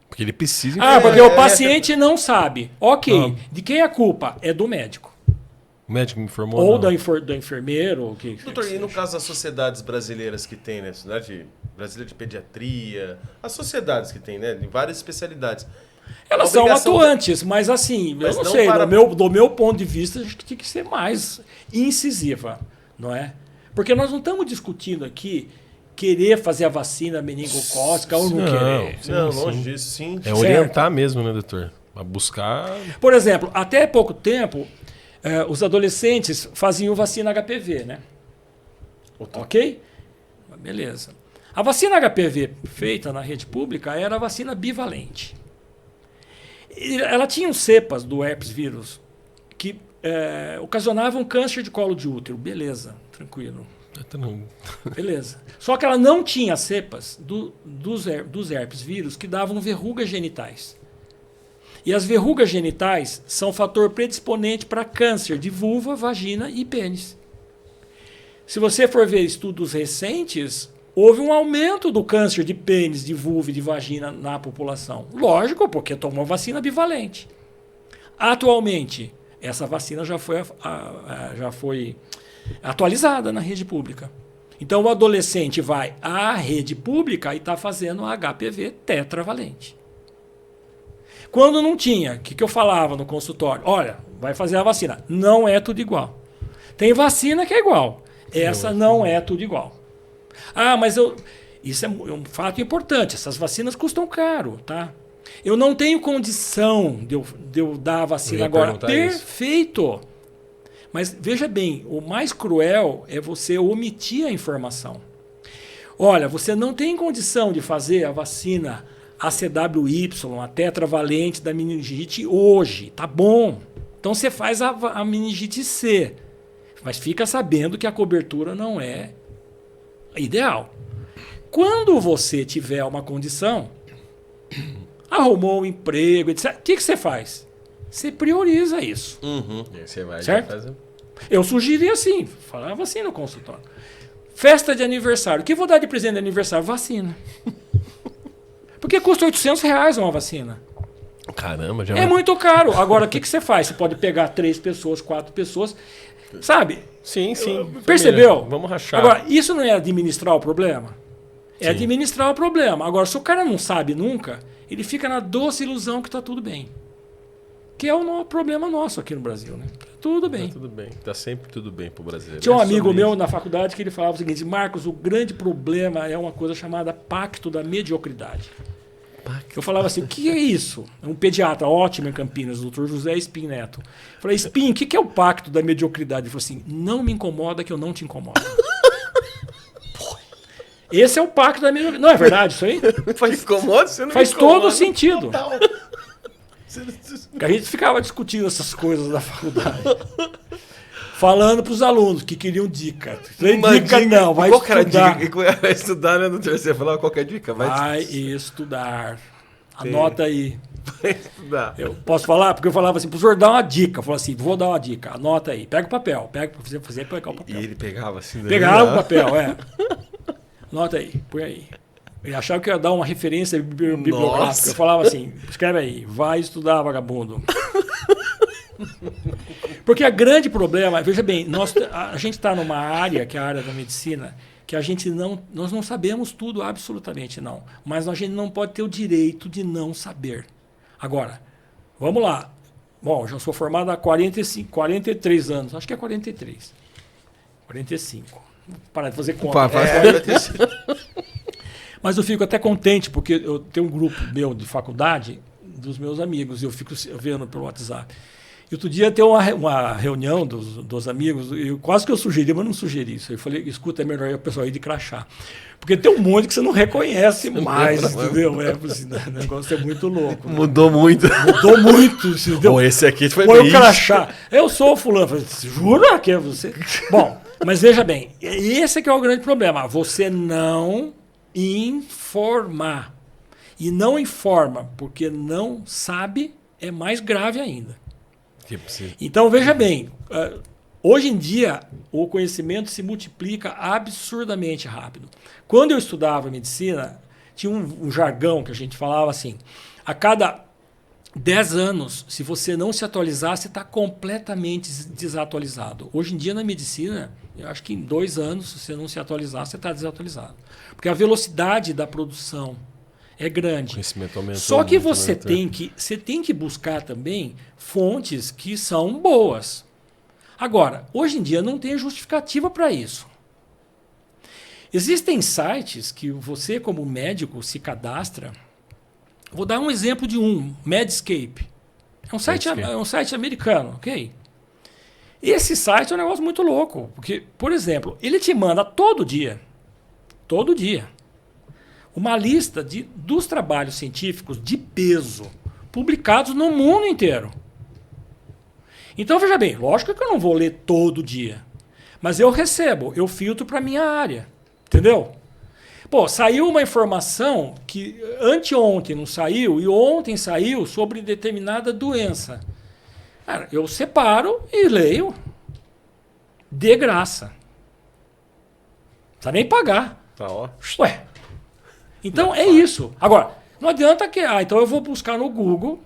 Porque ele precisa informar. Porque o paciente não sabe. Ok, de quem é a culpa? É do médico. O médico me informou? Ou do enfermeiro. Doutor, e no caso das sociedades brasileiras que tem, né? Sociedade brasileira de pediatria, as sociedades que tem, né? De várias especialidades. Elas são atuantes, mas assim, eu não sei, do meu ponto de vista, acho que tinha que ser mais incisiva, não é? Porque nós não estamos discutindo aqui querer fazer a vacina meningocócica ou não querer. Não, longe disso, sim. É orientar mesmo, né, doutor? A buscar... Por exemplo, até pouco tempo, os adolescentes faziam vacina HPV, né? Ok? Beleza. A vacina HPV feita na rede pública era a vacina bivalente. Ela tinha cepas do herpes vírus que ocasionavam câncer de colo de útero. Beleza, tranquilo. Beleza. Só que ela não tinha cepas dos herpes vírus que davam verrugas genitais. E as verrugas genitais são fator predisponente para câncer de vulva, vagina e pênis. Se você for ver estudos recentes, houve um aumento do câncer de pênis, de vulva e de vagina na população. Lógico, porque tomou vacina bivalente. Atualmente, essa vacina já foi atualizada na rede pública. Então, o adolescente vai à rede pública e está fazendo a HPV tetravalente. Quando não tinha, o que eu falava no consultório? Olha, vai fazer a vacina. Não é tudo igual. Tem vacina que é igual. Essa não é tudo igual. Mas isso é um fato importante. Essas vacinas custam caro, tá? Eu não tenho condição de eu dar a vacina agora. Perfeito. Mas veja bem, o mais cruel é você omitir a informação. Olha, você não tem condição de fazer a vacina ACWY, a tetravalente da meningite hoje, tá bom? Então você faz a meningite C, mas fica sabendo que a cobertura não é ideal. Quando você tiver uma condição, arrumou um emprego, etc., o que você faz? Você prioriza isso. Você vai certo? Eu sugeri assim, falava assim no consultório. Festa de aniversário. O que eu vou dar de presente de aniversário? Vacina. Porque custa R$800 uma vacina. Caramba, já... É muito caro. Agora, o que você faz? Você pode pegar 3 pessoas, 4 pessoas, sabe? Sim. Percebeu? Vamos rachar. Agora, isso não é administrar o problema? É administrar o problema. Agora, se o cara não sabe nunca, ele fica na doce ilusão que está tudo bem. Que é o problema nosso aqui no Brasil, né? Tudo bem. Tá tudo bem. Tá sempre tudo bem pro brasileiro. Tinha um amigo meu na faculdade que ele falava o seguinte: Marcos, o grande problema é uma coisa chamada pacto da mediocridade. Eu falava assim, o que é isso? Um pediatra ótimo em Campinas, o Dr. José Espim Neto. Eu falei, Espim, o que é o pacto da mediocridade? Ele falou assim, não me incomoda que eu não te incomodo. Esse é o pacto da mediocridade. Não é verdade isso aí? Faz todo sentido. Total. A gente ficava discutindo essas coisas na faculdade. Falando para os alunos que queriam dica. Dica não, vai estudar. Vai estudar, né, doutor? Você falava qualquer dica. Vai estudar. Anota aí. Vai estudar. Eu posso falar? Porque eu falava assim, professor, dá uma dica. Eu falava assim, vou dar uma dica. Anota aí. Pega o papel. Pega para você fazer, pegar o papel. E ele pegava assim. Pegava o papel, Anota aí, põe aí. Ele achava que eu ia dar uma referência bibliográfica. Nossa. Eu falava assim, escreve aí, vai estudar, vagabundo. Porque o grande problema, veja bem, a gente está numa área, que é a área da medicina, que nós não sabemos tudo, absolutamente não. Mas a gente não pode ter o direito de não saber. Agora, vamos lá. Bom, já sou formado há 43 anos, acho que é 43. 45. Vou parar de fazer conta. Mas eu fico até contente, porque eu tenho um grupo meu de faculdade, dos meus amigos, e eu fico vendo pelo WhatsApp. E outro dia tem uma reunião dos amigos, e quase que eu sugeri, mas não sugeri isso. Eu falei, escuta, é melhor o pessoal ir de crachá. Porque tem um monte que você não reconhece mais, entendeu? O negócio é muito louco. Mudou muito. Mudou muito, entendeu? Bom, esse aqui foi Põe o crachá. Eu sou o fulano. Eu falei, jura que é você? Bom, mas veja bem, esse que é o grande problema. Você não informar. E não informa porque não sabe, é mais grave ainda. Então, veja bem, hoje em dia, o conhecimento se multiplica absurdamente rápido. Quando eu estudava medicina, tinha um jargão que a gente falava assim, a cada 10 anos, se você não se atualizar, você está completamente desatualizado. Hoje em dia, na medicina, eu acho que em 2 anos, se você não se atualizar, você está desatualizado. Porque a velocidade da produção é grande. Só que você tem que buscar também fontes que são boas. Agora, hoje em dia não tem justificativa para isso. Existem sites que você, como médico, se cadastra. Vou dar um exemplo de Medscape. É um site americano, ok? Esse site é um negócio muito louco. Porque, por exemplo, ele te manda todo dia, uma lista dos trabalhos científicos de peso publicados no mundo inteiro. Então, veja bem, lógico que eu não vou ler todo dia, mas eu filtro para a minha área, entendeu? Pô, saiu uma informação que anteontem não saiu e ontem saiu sobre determinada doença. Cara, eu separo e leio de graça. Não precisa nem pagar. Tá, ó. Ué. Então é isso. Agora, não adianta que... então eu vou buscar no Google.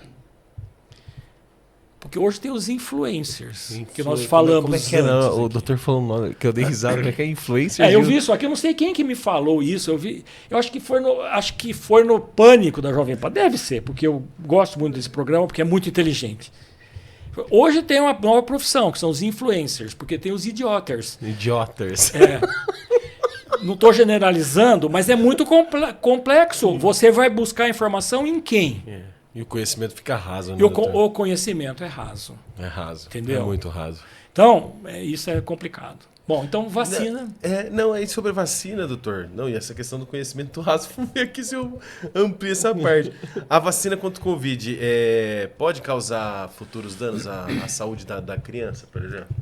Porque hoje tem os influencers que nós falamos. Como é que era? O doutor falou um nome que eu dei risada, como é que é influencer? Eu vi isso aqui, eu não sei quem que me falou isso. Eu acho que foi no Pânico da Jovem Pan. Deve ser, porque eu gosto muito desse programa, porque é muito inteligente. Hoje tem uma nova profissão, que são os influencers, porque tem os idioters. Não estou generalizando, mas é muito complexo. Você vai buscar informação em quem? E o conhecimento fica raso. Né, o conhecimento é raso. É raso. Entendeu? É muito raso. Então, isso é complicado. Bom, então vacina... Não, sobre vacina, doutor. Não, e essa questão do conhecimento raso, vamos ver aqui se eu amplio essa parte. A vacina contra o Covid pode causar futuros danos à saúde da criança, por exemplo?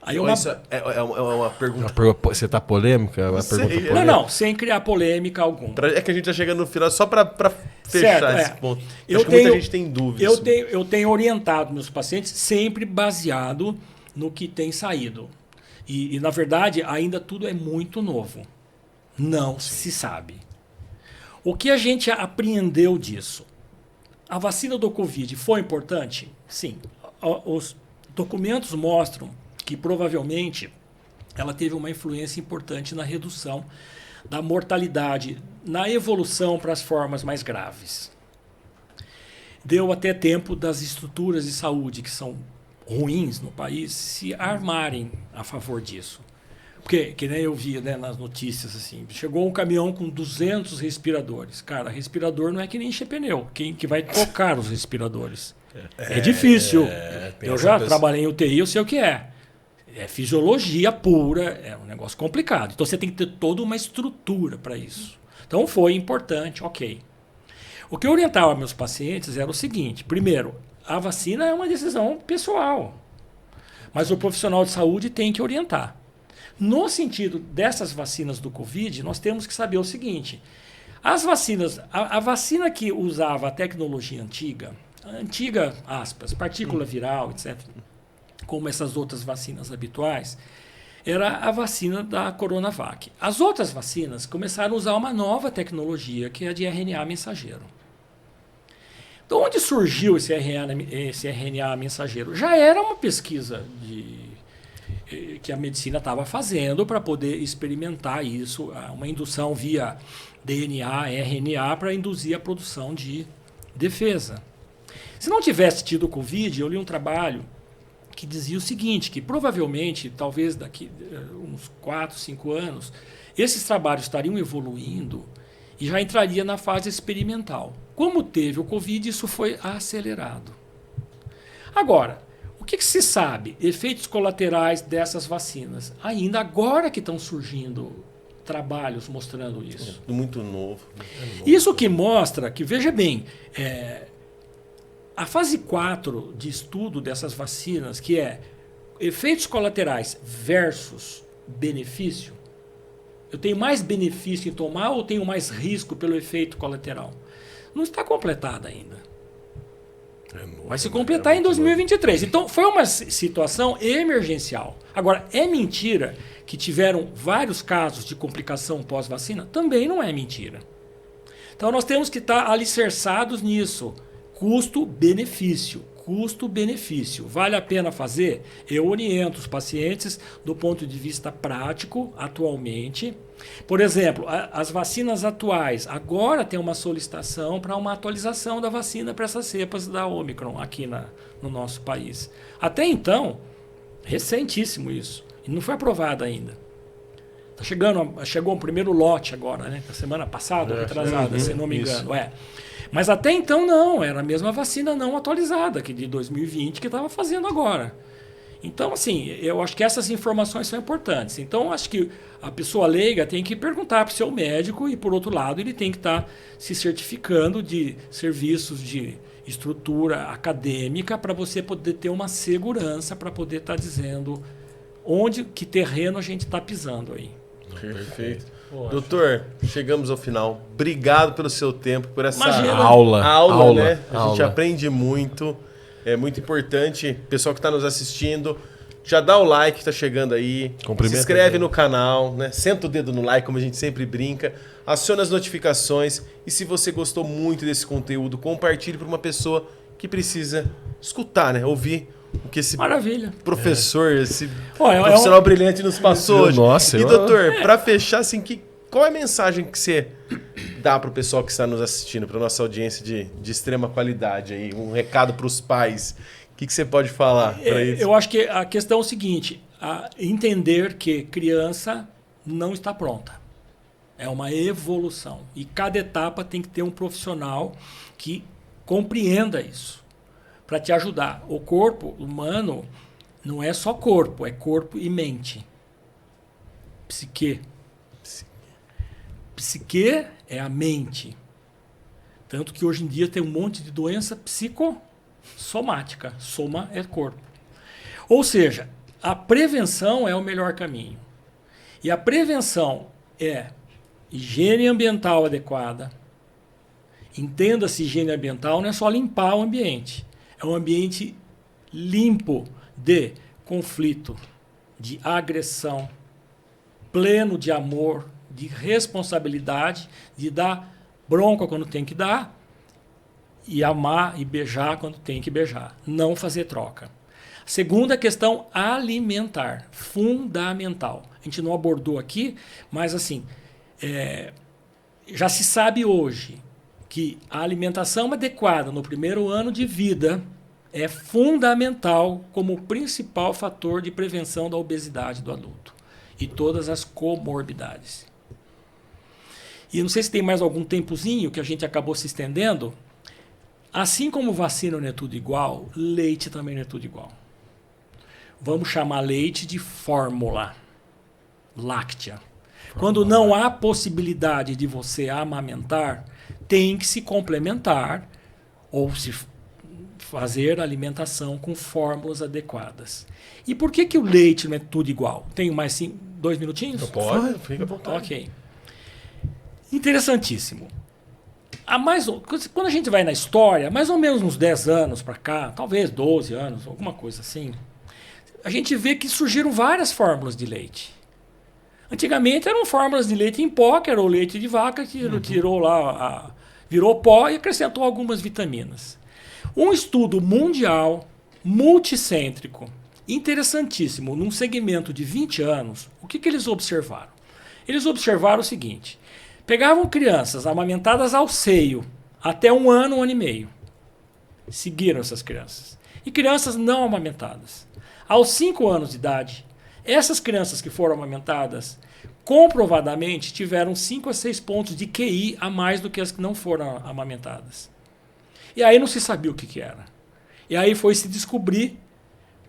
Aí isso é uma pergunta. Você está polêmica? Não, sem criar polêmica alguma. É que a gente já chega no final, só para fechar esse ponto. Acho que muita gente tem dúvidas. Eu tenho orientado meus pacientes sempre baseado no que tem saído. E, na verdade, ainda tudo é muito novo. Não se sabe. O que a gente apreendeu disso? A vacina do Covid foi importante? Sim. Os documentos mostram que provavelmente ela teve uma influência importante na redução da mortalidade, na evolução para as formas mais graves. Deu até tempo das estruturas de saúde, que são ruins no país, se armarem a favor disso. Porque, que nem eu vi, né, nas notícias, assim, chegou um caminhão com 200 respiradores. Cara, respirador não é que nem encher pneu. Quem que vai tocar os respiradores? É difícil. Eu já trabalhei em UTI, eu sei o que é. É fisiologia pura, é um negócio complicado. Então você tem que ter toda uma estrutura para isso. Então foi importante, ok. O que eu orientava meus pacientes era o seguinte: primeiro, a vacina é uma decisão pessoal, mas o profissional de saúde tem que orientar. No sentido dessas vacinas do Covid, nós temos que saber o seguinte: as vacinas, a vacina que usava a tecnologia antiga, aspas, partícula viral, etc., como essas outras vacinas habituais, era a vacina da Coronavac. As outras vacinas começaram a usar uma nova tecnologia, que é a de RNA mensageiro. De onde surgiu esse RNA mensageiro? Já era uma pesquisa que a medicina estava fazendo para poder experimentar isso, uma indução via DNA, RNA, para induzir a produção de defesa. Se não tivesse tido Covid, eu li um trabalho que dizia o seguinte, que provavelmente, talvez daqui uns 4, 5 anos, esses trabalhos estariam evoluindo e já entraria na fase experimental. Como teve o Covid, isso foi acelerado. Agora, o que se sabe? Efeitos colaterais dessas vacinas. Ainda agora que estão surgindo trabalhos mostrando isso. Muito novo. Isso que mostra que, veja bem, a fase 4 de estudo dessas vacinas, que é efeitos colaterais versus benefício, eu tenho mais benefício em tomar ou tenho mais risco pelo efeito colateral? Não está completada ainda. Vai se completar em 2023. Então, foi uma situação emergencial. Agora, é mentira que tiveram vários casos de complicação pós-vacina? Também não é mentira. Então, nós temos que estar alicerçados nisso. Custo-benefício. Custo-benefício. Vale a pena fazer? Eu oriento os pacientes do ponto de vista prático, atualmente. Por exemplo, as vacinas atuais, agora tem uma solicitação para uma atualização da vacina para essas cepas da Omicron aqui no nosso país. Até então, recentíssimo isso. E não foi aprovado ainda. Chegou um primeiro lote agora, né? Na semana passada, retrasada, se não me engano. Mas até então não, era a mesma vacina não atualizada, que de 2020 que estava fazendo agora. Então, assim, eu acho que essas informações são importantes. Então, acho que a pessoa leiga tem que perguntar para o seu médico e, por outro lado, ele tem que estar se certificando de serviços de estrutura acadêmica para você poder ter uma segurança para poder estar dizendo que terreno a gente está pisando aí. Perfeito. Doutor, chegamos ao final. Obrigado pelo seu tempo, por essa aula, né? A gente aprende muito. É muito importante. Pessoal que está nos assistindo, já dá o like que está chegando aí. Se inscreve no canal, né? Senta o dedo no like, como a gente sempre brinca. Aciona as notificações. E se você gostou muito desse conteúdo, compartilhe para uma pessoa que precisa escutar, né? Ouvir o que esse professor, esse profissional brilhante nos passou hoje. Nossa, doutor, para fechar, assim, qual é a mensagem que você dá para o pessoal que está nos assistindo, para nossa audiência de extrema qualidade aí, um recado para os pais? O que você pode falar para eles? Eu acho que a questão é o seguinte, entender que criança não está pronta. É uma evolução. E cada etapa tem que ter um profissional que compreenda isso, para te ajudar. O corpo humano não é só corpo, é corpo e mente. Psique. Psique é a mente. Tanto que hoje em dia tem um monte de doença psicossomática. Soma é corpo. Ou seja, a prevenção é o melhor caminho. E a prevenção é higiene ambiental adequada. Entenda-se higiene ambiental, não é só limpar o ambiente. É um ambiente limpo de conflito, de agressão, pleno de amor, de responsabilidade, de dar bronca quando tem que dar e amar e beijar quando tem que beijar. Não fazer troca. Segunda questão, alimentar. Fundamental. A gente não abordou aqui, mas assim, já se sabe hoje que a alimentação adequada no primeiro ano de vida é fundamental como principal fator de prevenção da obesidade do adulto e todas as comorbidades. E não sei se tem mais algum tempozinho que a gente acabou se estendendo. Assim como vacina não é tudo igual, leite também não é tudo igual. Vamos chamar leite de fórmula láctea. Quando não há possibilidade de você amamentar, tem que se complementar ou se fazer alimentação com fórmulas adequadas. E por que o leite não é tudo igual? Tenho mais 2 minutinhos? Pode, fica à vontade. Ok. Interessantíssimo. Quando a gente vai na história, mais ou menos uns 10 anos para cá, talvez 12 anos, alguma coisa assim, a gente vê que surgiram várias fórmulas de leite. Antigamente eram fórmulas de leite em pó, que era o leite de vaca, que tirou lá, virou pó e acrescentou algumas vitaminas. Um estudo mundial, multicêntrico, interessantíssimo, num segmento de 20 anos, o que eles observaram? Eles observaram o seguinte: pegavam crianças amamentadas ao seio até 1 ano, 1 ano e meio. Seguiram essas crianças. E crianças não amamentadas. Aos 5 anos de idade, essas crianças que foram amamentadas comprovadamente tiveram 5 a 6 pontos de QI a mais do que as que não foram amamentadas. E aí não se sabia o que era. E aí foi se descobrir,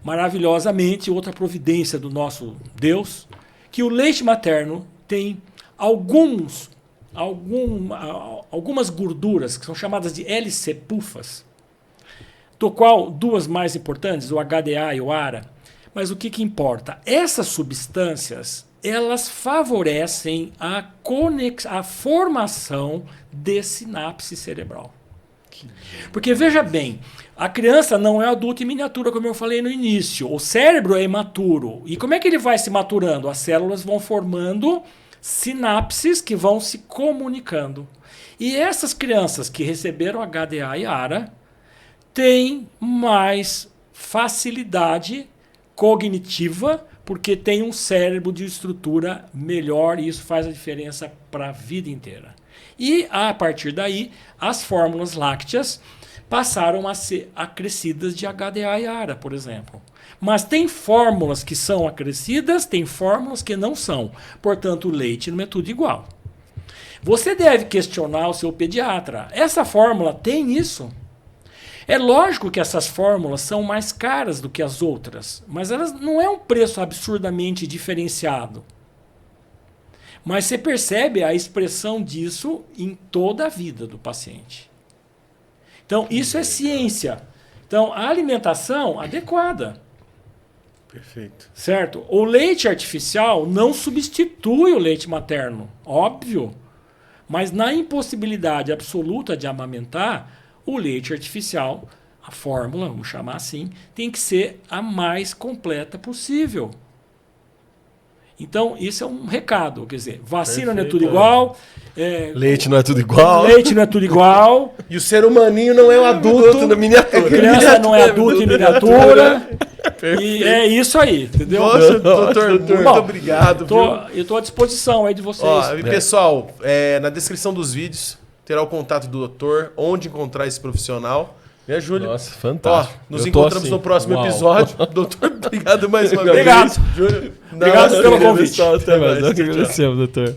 maravilhosamente, outra providência do nosso Deus, que o leite materno tem algumas gorduras que são chamadas de LC-PUFAs, do qual 2 mais importantes, o HDA e o ARA. Mas o que importa? Essas substâncias, elas favorecem a formação de sinapse cerebral. Porque veja bem, a criança não é adulto em miniatura, como eu falei no início. O cérebro é imaturo. E como é que ele vai se maturando? As células vão formando sinapses que vão se comunicando. E essas crianças que receberam HDA e ARA têm mais facilidade cognitiva, porque tem um cérebro de estrutura melhor e isso faz a diferença para a vida inteira. E, a partir daí, as fórmulas lácteas passaram a ser acrescidas de HDA e ARA, por exemplo. Mas tem fórmulas que são acrescidas, tem fórmulas que não são. Portanto, o leite não é tudo igual. Você deve questionar o seu pediatra. Essa fórmula tem isso? É lógico que essas fórmulas são mais caras do que as outras, mas elas não é um preço absurdamente diferenciado. Mas você percebe a expressão disso em toda a vida do paciente. Então, isso é ciência. Então, a alimentação adequada. Perfeito. Certo? O leite artificial não substitui o leite materno, óbvio. Mas na impossibilidade absoluta de amamentar, o leite artificial, a fórmula, vamos chamar assim, tem que ser a mais completa possível. Então, isso é um recado. Quer dizer, vacina não é tudo igual. Leite não é tudo igual. Leite não é tudo igual. E o ser humaninho não é um adulto na miniatura. A criança não é adulto em miniatura. E é isso aí, entendeu? Nossa, doutor, muito obrigado. Eu estou à disposição aí de vocês. Ó, e pessoal, na descrição dos vídeos terá o contato do doutor, onde encontrar esse profissional. Né, Júlio? Nossa, fantástico. Nos encontramos no próximo episódio. Doutor, obrigado mais uma vez. Obrigado. Júlio, Obrigado pelo convite. Até mais. Nós que agradecemos, doutor.